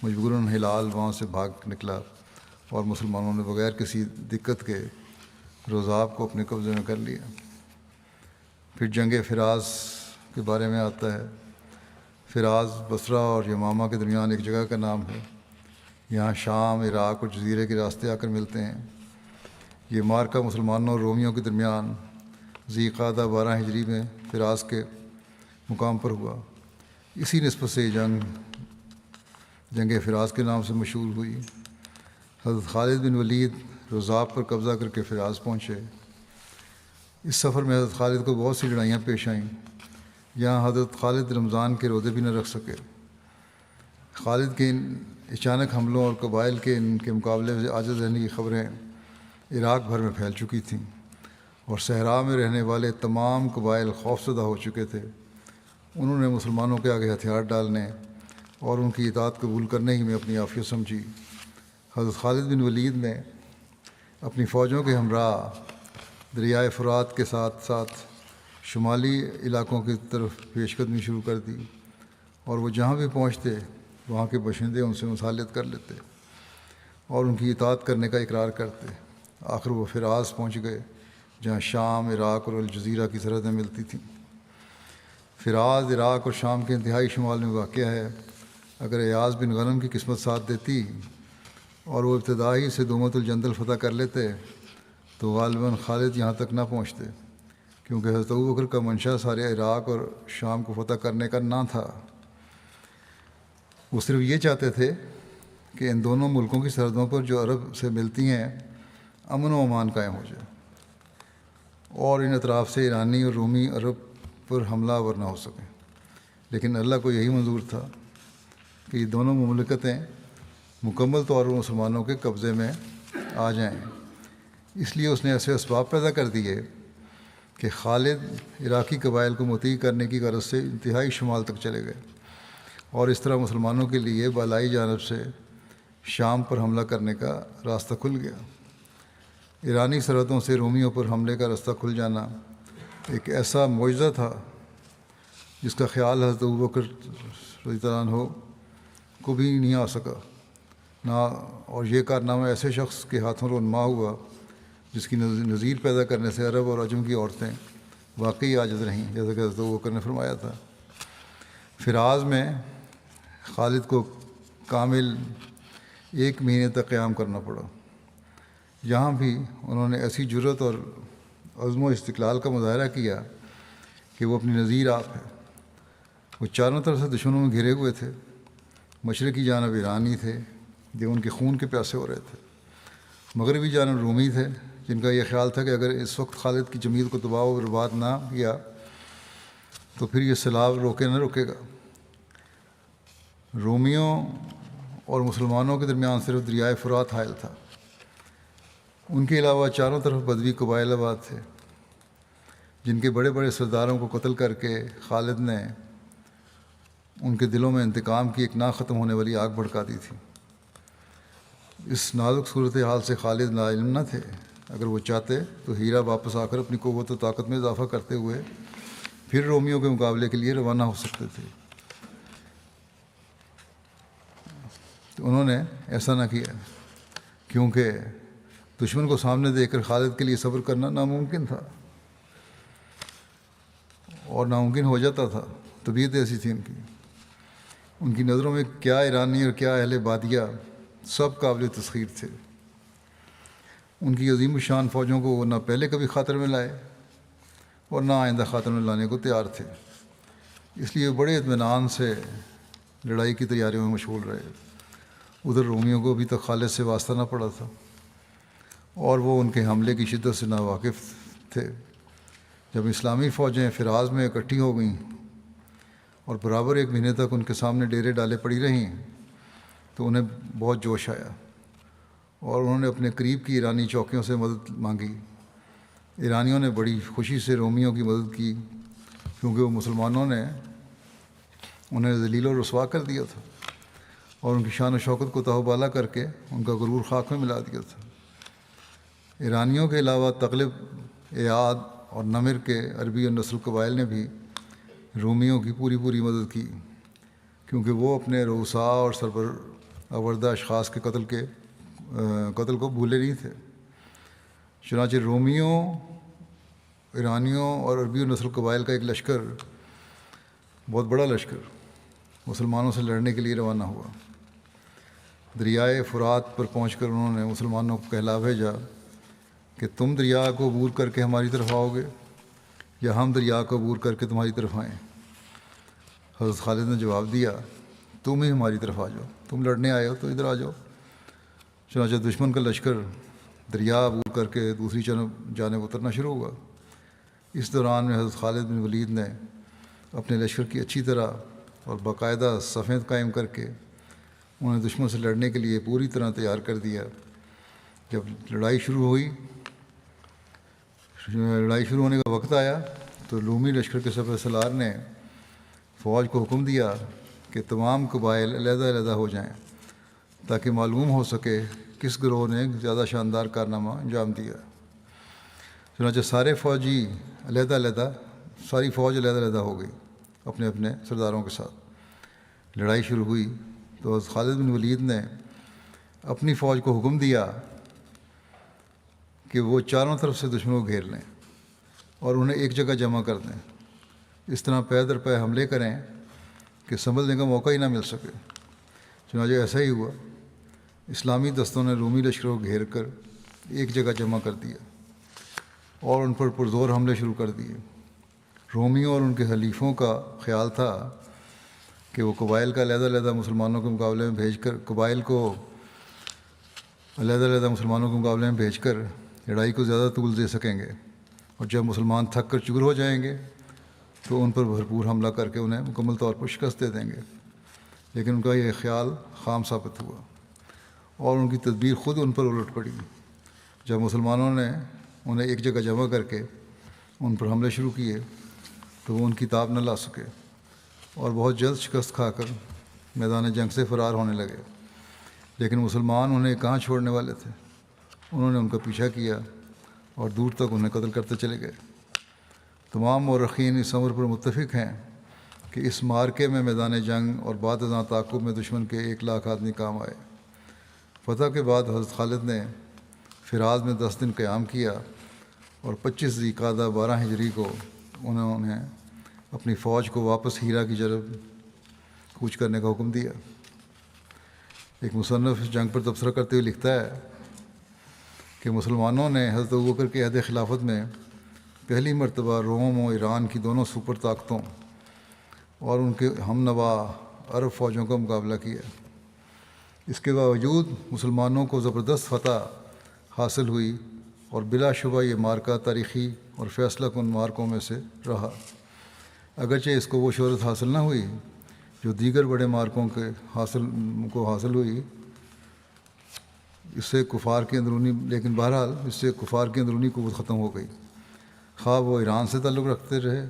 مجبوراً ہلال وہاں سے بھاگ نکلا اور مسلمانوں نے بغیر کسی دقت کے روزاب کو اپنے قبضے میں کر لیا۔ پھر جنگ فراز کے بارے میں آتا ہے۔ فراز بصرہ اور یمامہ کے درمیان ایک جگہ کا نام ہے۔ یہاں شام، عراق اور جزیرے کے راستے آ کر ملتے ہیں۔ یہ معرکہ مسلمانوں اور رومیوں کے درمیان ذی قعدہ 12 ہجری میں فراز کے مقام پر ہوا۔ اسی نسبت سے یہ جنگ فراز کے نام سے مشہور ہوئی۔ حضرت خالد بن ولید روزاب پر قبضہ کر کے فراز پہنچے۔ اس سفر میں حضرت خالد کو بہت سی لڑائیاں پیش آئیں۔ یہاں حضرت خالد رمضان کے روزے بھی نہ رکھ سکے۔ خالد کے ان اچانک حملوں اور قبائل کے ان کے مقابلے سے عاجز رہنے کی خبریں عراق بھر میں پھیل چکی تھیں، اور صحرا میں رہنے والے تمام قبائل خوفزدہ ہو چکے تھے۔ انہوں نے مسلمانوں کے آگے ہتھیار ڈالنے اور ان کی اطاعت قبول کرنے ہی میں اپنی عافیت سمجھی۔ حضرت خالد بن ولید نے اپنی فوجوں کے ہمراہ دریائے فرات کے ساتھ ساتھ شمالی علاقوں کی طرف پیش قدمی شروع کر دی، اور وہ جہاں بھی پہنچتے وہاں کے باشندے ان سے مصالحت کر لیتے اور ان کی اطاعت کرنے کا اقرار کرتے۔ آخر وہ فراز پہنچ گئے، جہاں شام، عراق اور الجزیرہ کی سرحدیں ملتی تھیں۔ فراز عراق اور شام کے انتہائی شمال میں واقع ہے۔ اگر ایاز بن غنم کی قسمت ساتھ دیتی اور وہ ابتدائی سے دومت الجندل فتح کر لیتے تو غالباً خالد یہاں تک نہ پہنچتے، کیونکہ حضرت ابوبکر کا منشا سارے عراق اور شام کو فتح کرنے کا نہ تھا۔ وہ صرف یہ چاہتے تھے کہ ان دونوں ملکوں کی سرحدوں پر جو عرب سے ملتی ہیں امن و امان قائم ہو جائے، اور ان اطراف سے ایرانی اور رومی عرب پر حملہ آور نہ ہو سکیں۔ لیکن اللہ کو یہی منظور تھا کہ یہ دونوں مملکتیں مکمل طور پر مسلمانوں کے قبضے میں آ جائیں۔ اس لیے اس نے ایسے اسباب پیدا کر دیے کہ خالد عراقی قبائل کو مطیع کرنے کی غرض سے انتہائی شمال تک چلے گئے، اور اس طرح مسلمانوں کے لیے بالائی جانب سے شام پر حملہ کرنے کا راستہ کھل گیا۔ ایرانی سرحدوں سے رومیوں پر حملے کا راستہ کھل جانا ایک ایسا معجزہ تھا جس کا خیال حضرت ابوبکر رضی اللہ عنہ کو بھی نہیں آ سکا نہ، اور یہ کارنامہ ایسے شخص کے ہاتھوں رونما ہوا جس کی نظیر پیدا کرنے سے عرب اور عجم کی عورتیں واقعی عاجز رہیں، جیسا کہ حضرت ابوبکر نے فرمایا تھا۔ فراز میں خالد کو کامل 1 مہینے تک قیام کرنا پڑا۔ یہاں بھی انہوں نے ایسی جرأت اور عزم و استقلال کا مظاہرہ کیا کہ وہ اپنی نظیر آپ ہے۔ وہ چاروں طرف سے دشمنوں میں گھرے ہوئے تھے۔ مشرقی جانب ایرانی تھے جو ان کے خون کے پیاسے ہو رہے تھے، مغربی جانب رومی تھے جن کا یہ خیال تھا کہ اگر اس وقت خالد کی جمید کو تباہ و برباد نہ کیا تو پھر یہ سیلاب روکے گا۔ رومیوں اور مسلمانوں کے درمیان صرف دریائے فرات حائل تھا۔ ان کے علاوہ چاروں طرف بدوی قبائل آباد تھے جن کے بڑے بڑے سرداروں کو قتل کر کے خالد نے ان کے دلوں میں انتقام کی ایک نہ ختم ہونے والی آگ بھڑکا دی تھی۔ اس نازک صورتحال سے خالد ناعلم نہ تھے۔ اگر وہ چاہتے تو ہیرا واپس آ کر اپنی قوت و طاقت میں اضافہ کرتے ہوئے پھر رومیوں کے مقابلے کے لیے روانہ ہو سکتے تھے، تو انہوں نے ایسا نہ کیا، کیونکہ دشمن کو سامنے دیکھ کر خالد کے لیے صبر کرنا ناممکن تھا، اور ناممکن ہو جاتا تھا۔ طبیعت ایسی تھی ان کی نظروں میں کیا ایرانی اور کیا اہل بادیہ سب قابل تسخیر تھے۔ ان کی عظیم الشان فوجوں کو وہ نہ پہلے کبھی خاطر میں لائے اور نہ آئندہ خاطر میں لانے کو تیار تھے، اس لیے بڑے اطمینان سے لڑائی کی تیاریوں میں مشغول رہے۔ ادھر رومیوں کو ابھی تک خالد سے واسطہ نہ پڑا تھا اور وہ ان کے حملے کی شدت سے ناواقف تھے۔ جب اسلامی فوجیں فراز میں اکٹھی ہو گئیں اور برابر 1 مہینے تک ان کے سامنے ڈیرے ڈالے پڑی رہیں تو انہیں بہت جوش آیا اور انہوں نے اپنے قریب کی ایرانی چوکیوں سے مدد مانگی۔ ایرانیوں نے بڑی خوشی سے رومیوں کی مدد کی، کیونکہ وہ مسلمانوں نے انہیں ذلیل و رسوا کر دیا تھا اور ان کی شان و شوکت کو تاہ و بالا کر کے ان کا غرور خاک میں ملا دیا تھا۔ ایرانیوں کے علاوہ تغلب، ایاد اور نمر کے عربی اور نسل قبائل نے بھی رومیوں کی پوری مدد کی، کیونکہ وہ اپنے رؤساء اور سربراہ اشخاص کے قتل کے قتل کو بھولے نہیں تھے۔ چنانچہ رومیوں، ایرانیوں اور عربی نسل قبائل کا ایک لشکر، بہت بڑا لشکر، مسلمانوں سے لڑنے کے لیے روانہ ہوا۔ دریائے فرات پر پہنچ کر انہوں نے مسلمانوں کو کہلا بھیجا کہ تم دریا کو عبور کر کے ہماری طرف آؤ گے یا ہم دریا کو عبور کر کے تمہاری طرف آئیں؟ حضرت خالد نے جواب دیا تم ہی ہماری طرف آ جاؤ، تم لڑنے آئے ہو تو ادھر آ جاؤ۔ چنانچہ دشمن کا لشکر دریا عبور کر کے دوسری جانب اترنا شروع ہوا۔ اس دوران میں حضرت خالد بن ولید نے اپنے لشکر کی اچھی طرح اور باقاعدہ صفیں قائم کر کے انہیں دشمن سے لڑنے کے لیے پوری طرح تیار کر دیا۔ جب لڑائی شروع ہونے کا وقت آیا تو رومی لشکر کے سپہ سالار نے فوج کو حکم دیا کہ تمام قبائل علیحدہ علیحدہ ہو جائیں تاکہ معلوم ہو سکے کس گروہ نے زیادہ شاندار کارنامہ انجام دیا۔ چنانچہ ساری فوج علیحدہ علیحدہ ہو گئی اپنے اپنے سرداروں کے ساتھ۔ لڑائی شروع ہوئی تو حضرت خالد بن ولید نے اپنی فوج کو حکم دیا کہ وہ چاروں طرف سے دشمنوں کو گھیر لیں اور انہیں ایک جگہ جمع کر دیں، اس طرح پے در پے حملے کریں کہ سنبھلنے کا موقع ہی نہ مل سکے۔ چنانچہ ایسا ہی ہوا، اسلامی دستوں نے رومی لشکروں کو گھیر کر ایک جگہ جمع کر دیا اور ان پر پرزور حملے شروع کر دیے۔ رومیوں اور ان کے حلیفوں کا خیال تھا کہ وہ قبائل کا علیحدہ علیحدہ مسلمانوں کے مقابلے میں بھیج کر لڑائی کو زیادہ طول دے سکیں گے، اور جب مسلمان تھک کر چور ہو جائیں گے تو ان پر بھرپور حملہ کر کے انہیں مکمل طور پر شکست دے دیں گے۔ لیکن ان کا یہ خیال خام ثابت ہوا اور ان کی تدبیر خود ان پر الٹ پڑی۔ جب مسلمانوں نے انہیں ایک جگہ جمع کر کے ان پر حملے شروع کیے تو وہ ان کی تاب نہ لا سکے اور بہت جلد شکست کھا کر میدان جنگ سے فرار ہونے لگے۔ لیکن مسلمان انہیں کہاں چھوڑنے والے تھے، انہوں نے ان کا پیچھا کیا اور دور تک انہیں قتل کرتے چلے گئے۔ تمام مورخین اس امر پر متفق ہیں کہ اس مارکے میں میدان جنگ اور بعد ازاں تعاقب میں دشمن کے 1,00,000 آدمی کام آئے۔ فتح کے بعد حضرت خالد نے فراز میں 10 دن قیام کیا اور 25 ذی القعدہ 12 ہجری کو انہوں نے اپنی فوج کو واپس ہیرا کی جانب کوچ کرنے کا حکم دیا۔ ایک مصنف اس جنگ پر تبصرہ کرتے ہوئے لکھتا ہے کہ مسلمانوں نے حضرت ابوبکر کے عہد خلافت میں پہلی مرتبہ روم و ایران کی دونوں سپر طاقتوں اور ان کے ہم نوا عرب فوجوں کا مقابلہ کیا۔ اس کے باوجود مسلمانوں کو زبردست فتح حاصل ہوئی اور بلا شبہ یہ مارکہ تاریخی اور فیصلہ کن مارکوں میں سے رہا۔ اگرچہ اس کو وہ شہرت حاصل نہ ہوئی جو دیگر بڑے مارکوں کے حاصل ہوئی، اس سے کفار کی اندرونی قوت ختم ہو گئی، خواہ وہ ایران سے تعلق رکھتے رہے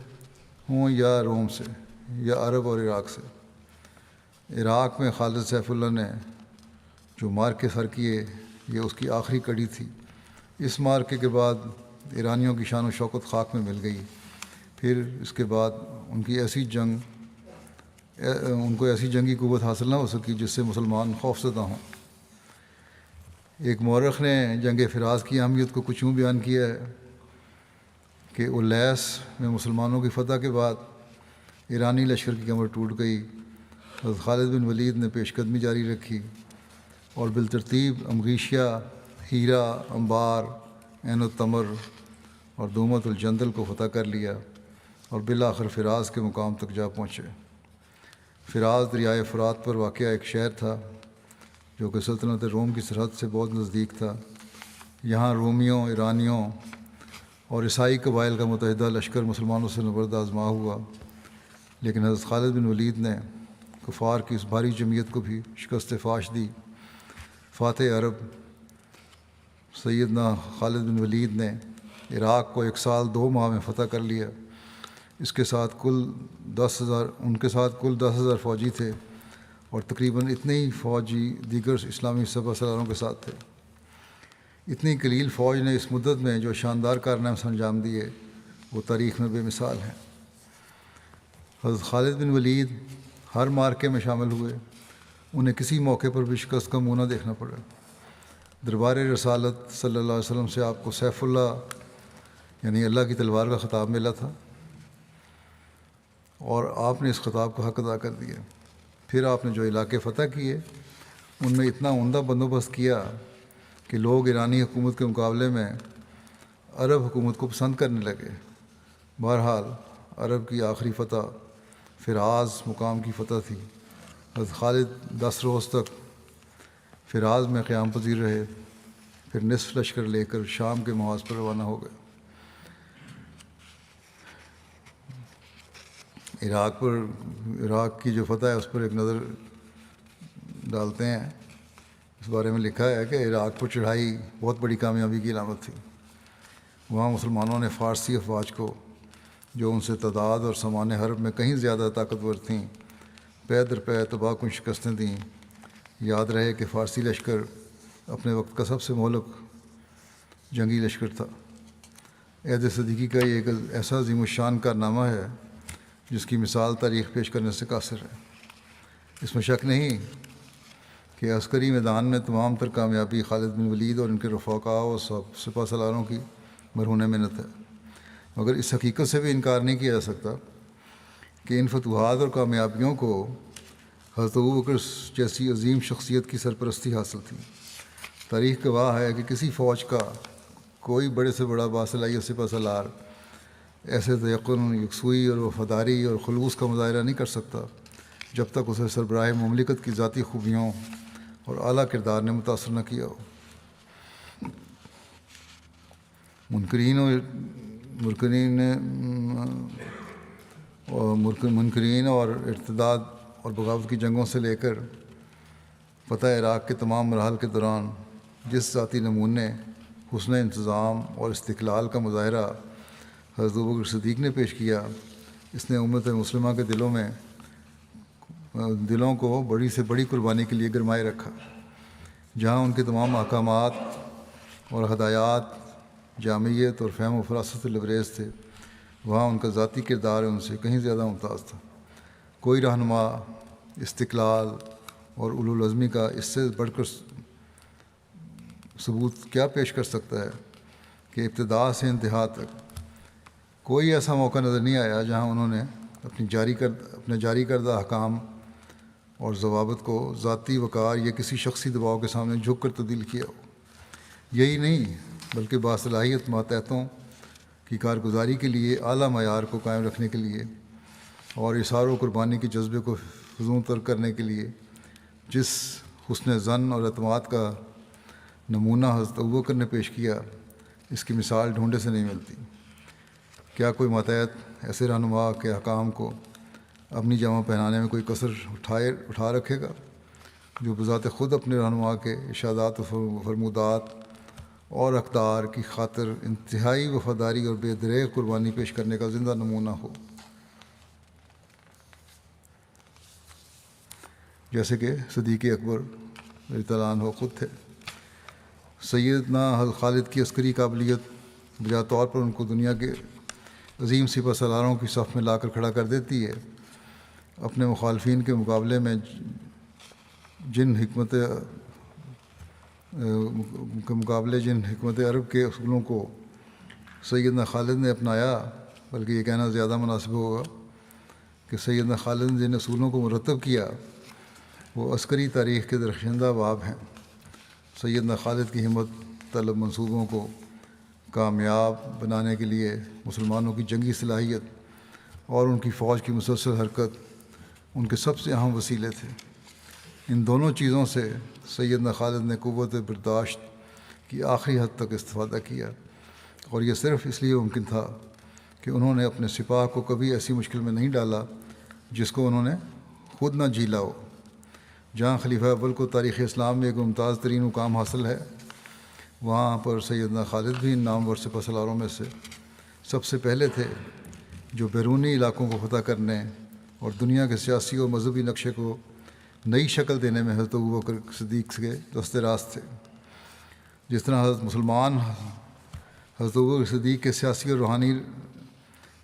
ہوں یا روم سے یا عرب اور عراق سے۔ عراق میں خالد سیف اللہ نے جو مارکے سر کیے یہ اس کی آخری کڑی تھی۔ اس مارکے کے بعد ایرانیوں کی شان و شوکت خاک میں مل گئی۔ پھر اس کے بعد ان کو ایسی جنگی قوت حاصل نہ ہو سکی جس سے مسلمان خوفزدہ ہوں۔ ایک مورخ نے جنگ فراز کی اہمیت کو کچھ یوں بیان کیا ہے کہ الیس میں مسلمانوں کی فتح کے بعد ایرانی لشکر کی کمر ٹوٹ گئی۔ حضرت خالد بن ولید نے پیش قدمی جاری رکھی اور بالترتیب امریشیا، ہیرا، انبار، عین التمر اور دومت الجندل کو فتح کر لیا اور بالآخر فراز کے مقام تک جا پہنچے۔ فراز دریائے فرات پر واقع ایک شہر تھا جو کہ سلطنت روم کی سرحد سے بہت نزدیک تھا۔ یہاں رومیوں، ایرانیوں اور عیسائی قبائل کا متحدہ لشکر مسلمانوں سے نبرد آزما ہوا، لیکن حضرت خالد بن ولید نے کفار کی اس بھاری جمعیت کو بھی شکست فاش دی۔ فاتح عرب سیدنا خالد بن ولید نے عراق کو 1 سال 2 ماہ میں فتح کر لیا۔ ان کے ساتھ کل 10,000 فوجی تھے اور تقریباً اتنے ہی فوجی دیگر اسلامی سپہ سالاروں کے ساتھ تھے۔ اتنی قلیل فوج نے اس مدت میں جو شاندار کارنامے انجام دیے وہ تاریخ میں بے مثال ہیں۔ حضرت خالد بن ولید ہر مارکے میں شامل ہوئے، انہیں کسی موقع پر بھی شکست کا منہ نہ دیکھنا پڑا۔ دربار رسالت صلی اللہ علیہ وسلم سے آپ کو سیف اللہ یعنی اللہ کی تلوار کا خطاب ملا تھا، اور آپ نے اس خطاب کا حق ادا کر دیا۔ پھر آپ نے جو علاقے فتح کیے ان میں اتنا عمدہ بندوبست کیا کہ لوگ ایرانی حکومت کے مقابلے میں عرب حکومت کو پسند کرنے لگے۔ بہرحال عرب کی آخری فتح فراز مقام کی فتح تھی۔ حضرت خالد 10 روز تک فراز میں قیام پذیر رہے، پھر نصف لشکر لے کر شام کے محاذ پر روانہ ہو گئے۔ عراق کی جو فتح ہے اس پر ایک نظر ڈالتے ہیں۔ اس بارے میں لکھا ہے کہ عراق پر چڑھائی بہت بڑی کامیابی کی علامت تھی۔ وہاں مسلمانوں نے فارسی افواج کو، جو ان سے تعداد اور سامان حرب میں کہیں زیادہ طاقتور تھیں، پے در پے تباہ کن شکستیں دیں۔ یاد رہے کہ فارسی لشکر اپنے وقت کا سب سے مہلک جنگی لشکر تھا۔ عہد صدیقی کا یہ ایک ایسا عظیم الشان کارنامہ ہے جس کی مثال تاریخ پیش کرنے سے قاصر ہے۔ اس میں شک نہیں کہ عسکری میدان میں تمام تر کامیابی خالد بن ولید اور ان کے رفقاء و سپہ سالاروں کی مرہون محنت ہے، مگر اس حقیقت سے بھی انکار نہیں کیا جا سکتا کہ ان فتوحات اور کامیابیوں کو حضرت ابوبکر جیسی عظیم شخصیت کی سرپرستی حاصل تھی۔ تاریخ گواہ ہے کہ کسی فوج کا کوئی بڑے سے بڑا باصلاحیت سپہ سالار ایسے تیقن، یکسوئی اور وفاداری اور خلوص کا مظاہرہ نہیں کر سکتا جب تک اسے سربراہ مملکت کی ذاتی خوبیوں اور اعلیٰ کردار نے متاثر نہ کیا ہو۔ منکرین اور ارتداد اور بغاوت کی جنگوں سے لے کر فتح عراق کے تمام مراحل کے دوران جس ذاتی نمونے، حسن انتظام اور استقلال کا مظاہرہ حضرت ابوبکر صدیق نے پیش کیا، اس نے امت مسلمہ کے دلوں کو بڑی سے بڑی قربانی کے لیے گرمائے رکھا۔ جہاں ان کے تمام احکامات اور ہدایات جامعیت اور فہم و فراست سے لبریز تھے، وہاں ان کا ذاتی کردار ان سے کہیں زیادہ ممتاز تھا۔ کوئی رہنما استقلال اور اولو العزمی کا اس سے بڑھ کر ثبوت کیا پیش کر سکتا ہے کہ ابتدا سے انتہا تک کوئی ایسا موقع نظر نہیں آیا جہاں انہوں نے اپنے جاری کردہ احکام اور ضوابط کو ذاتی وقار یا کسی شخصی دباؤ کے سامنے جھک کر تبدیل کیا ہو۔ یہی نہیں بلکہ باصلاحیت ماتحتوں کی کارگزاری کے لیے اعلیٰ معیار کو قائم رکھنے کے لیے اور اثار و قربانی کے جذبے کو فزوں تر کرنے کے لیے جس حسن ظن اور اعتماد کا نمونہ حضرت ابوبکر نے پیش کیا، اس کی مثال ڈھونڈے سے نہیں ملتی۔ کیا کوئی ماتحت ایسے رہنما کے احکام کو اپنی جامہ پہنانے میں کوئی کسر اٹھا رکھے گا جو بذات خود اپنے رہنما کے ارشادات و فرمودات اور اقدار کی خاطر انتہائی وفاداری اور بے دریغ قربانی پیش کرنے کا زندہ نمونہ ہو؟ جیسے کہ صدیق اکبر رضی اللہ عنہ خود تھے۔ سیدنا حضرت خالد کی عسکری قابلیت بجا طور پر ان کو دنیا کے عظیم سپہ سالاروں کی صف میں لا کر کھڑا کر دیتی ہے۔ اپنے مخالفین کے مقابلے میں جن حکمت عرب کے اصولوں کو سیدنا خالد نے اپنایا، بلکہ یہ کہنا زیادہ مناسب ہوگا کہ سیدنا خالد نے جن اصولوں کو مرتب کیا وہ عسکری تاریخ کے درخشندہ باب ہیں۔ سیدنا خالد کی ہمت طلب منصوبوں کو کامیاب بنانے کے لیے مسلمانوں کی جنگی صلاحیت اور ان کی فوج کی مسلسل حرکت ان کے سب سے اہم وسیلے تھے۔ ان دونوں چیزوں سے سیدنا خالد نے قوت برداشت کی آخری حد تک استفادہ کیا، اور یہ صرف اس لیے ممکن تھا کہ انہوں نے اپنے سپاہ کو کبھی ایسی مشکل میں نہیں ڈالا جس کو انہوں نے خود نہ جھیلا ہو۔ جہاں خلیفہ اول کو تاریخ اسلام میں ایک ممتاز ترین مقام حاصل ہے، وہاں پر سیدنا خالد بھی ان نامور سپہ سالاروں میں سے سب سے پہلے تھے جو بیرونی علاقوں کو فتح کرنے اور دنیا کے سیاسی اور مذہبی نقشے کو نئی شکل دینے میں حضرت ابوبکر صدیق کے دست راست تھے۔ جس طرح حضرت ابوبکر صدیق کے سیاسی اور روحانی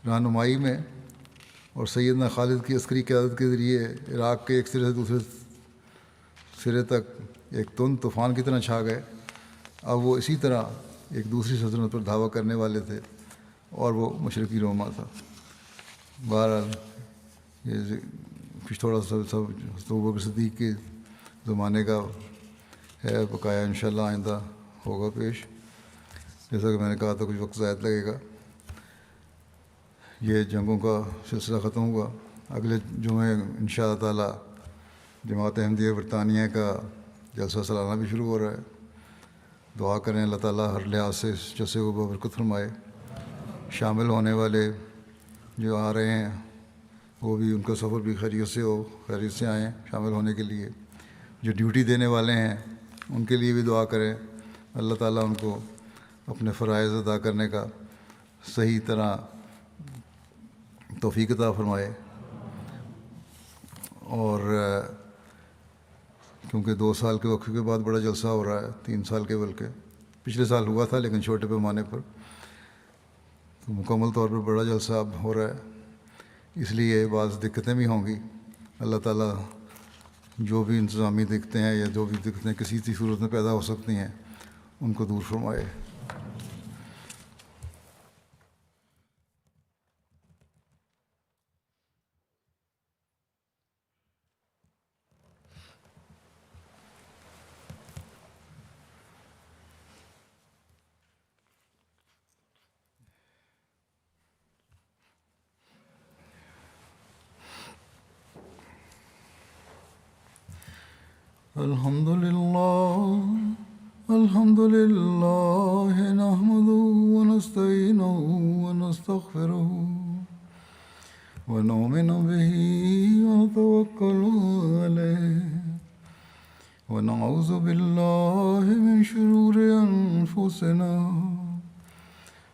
رہنمائی میں اور سیدنا خالد کی عسکری قیادت کے ذریعے عراق کے ایک سرے سے دوسرے سرے تک ایک تند طوفان کی طرح چھا گئے، اب وہ اسی طرح ایک دوسری سلطنت پر دعویٰ کرنے والے تھے اور وہ مشرقی روما تھا۔ بہرحال یہ کچھ تھوڑا سا سب ابوبکر صدیق کے زمانے کا ہے، بقایا انشاءاللہ آئندہ ہوگا پیش۔ جیسا کہ میں نے کہا تھا کچھ وقت زائد لگے گا۔ یہ جنگوں کا سلسلہ ختم ہوا۔ اگلے جمعے انشاءاللہ تعالی جماعت احمدیہ برطانیہ کا جلسہ سالانہ بھی شروع ہو رہا ہے۔ دعا کریں اللہ تعالیٰ ہر لحاظ سے اس جلسے کو ببرکت فرمائے۔ شامل ہونے والے جو آ رہے ہیں وہ بھی، ان کا سفر بھی خیریت سے ہو، خیریت سے آئیں شامل ہونے کے لیے۔ جو ڈیوٹی دینے والے ہیں ان کے لیے بھی دعا کریں، اللہ تعالیٰ ان کو اپنے فرائض ادا کرنے کا صحیح طرح توفیق عطا فرمائے۔ اور کیونکہ 2 سال کے وقفے کے بعد بڑا جلسہ ہو رہا ہے، 3 سال کے بلکہ پچھلے سال ہوا تھا لیکن چھوٹے پیمانے پر، تو مکمل طور پر بڑا جلسہ اب ہو رہا ہے، اس لیے بعض دقتیں بھی ہوں گی۔ اللہ تعالیٰ جو بھی انتظامی دقتیں ہیں یا جو بھی دقتیں کسی صورت میں پیدا ہو سکتی ہیں ان کو دور فرمائے۔ الحمد لله نحمده ونستعينه ونستغفره ونؤمن به ونتوكل عليه ونعوذ بالله من شرور أنفسنا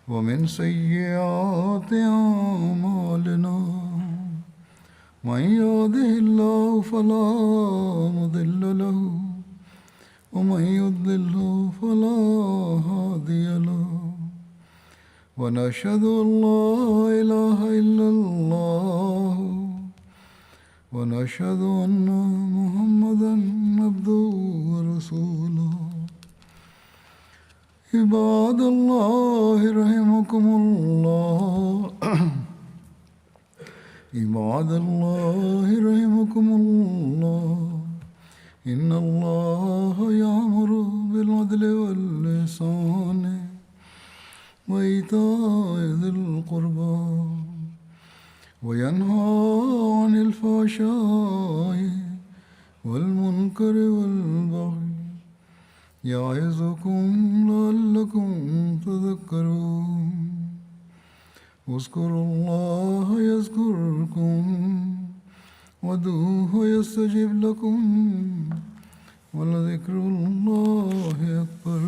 ومن سيئات أعمالنا من يهده الله فلا مضل له ومن يضلل فلا هادي له ونشهد أن لا إله إلا الله ونشهد أن محمدا عبده ورسوله عباد الله رحمكم الله عباد الله رحمكم الله إن الله يأمر بالعدل والإحسان وإيتاء ذي القربى وينهى عن الفحشاء والمنكر والبغي يعظكم لعلكم تذكرون اذكروا الله يذكركم وادعوه يستجب لكم ولذكر الله أكبر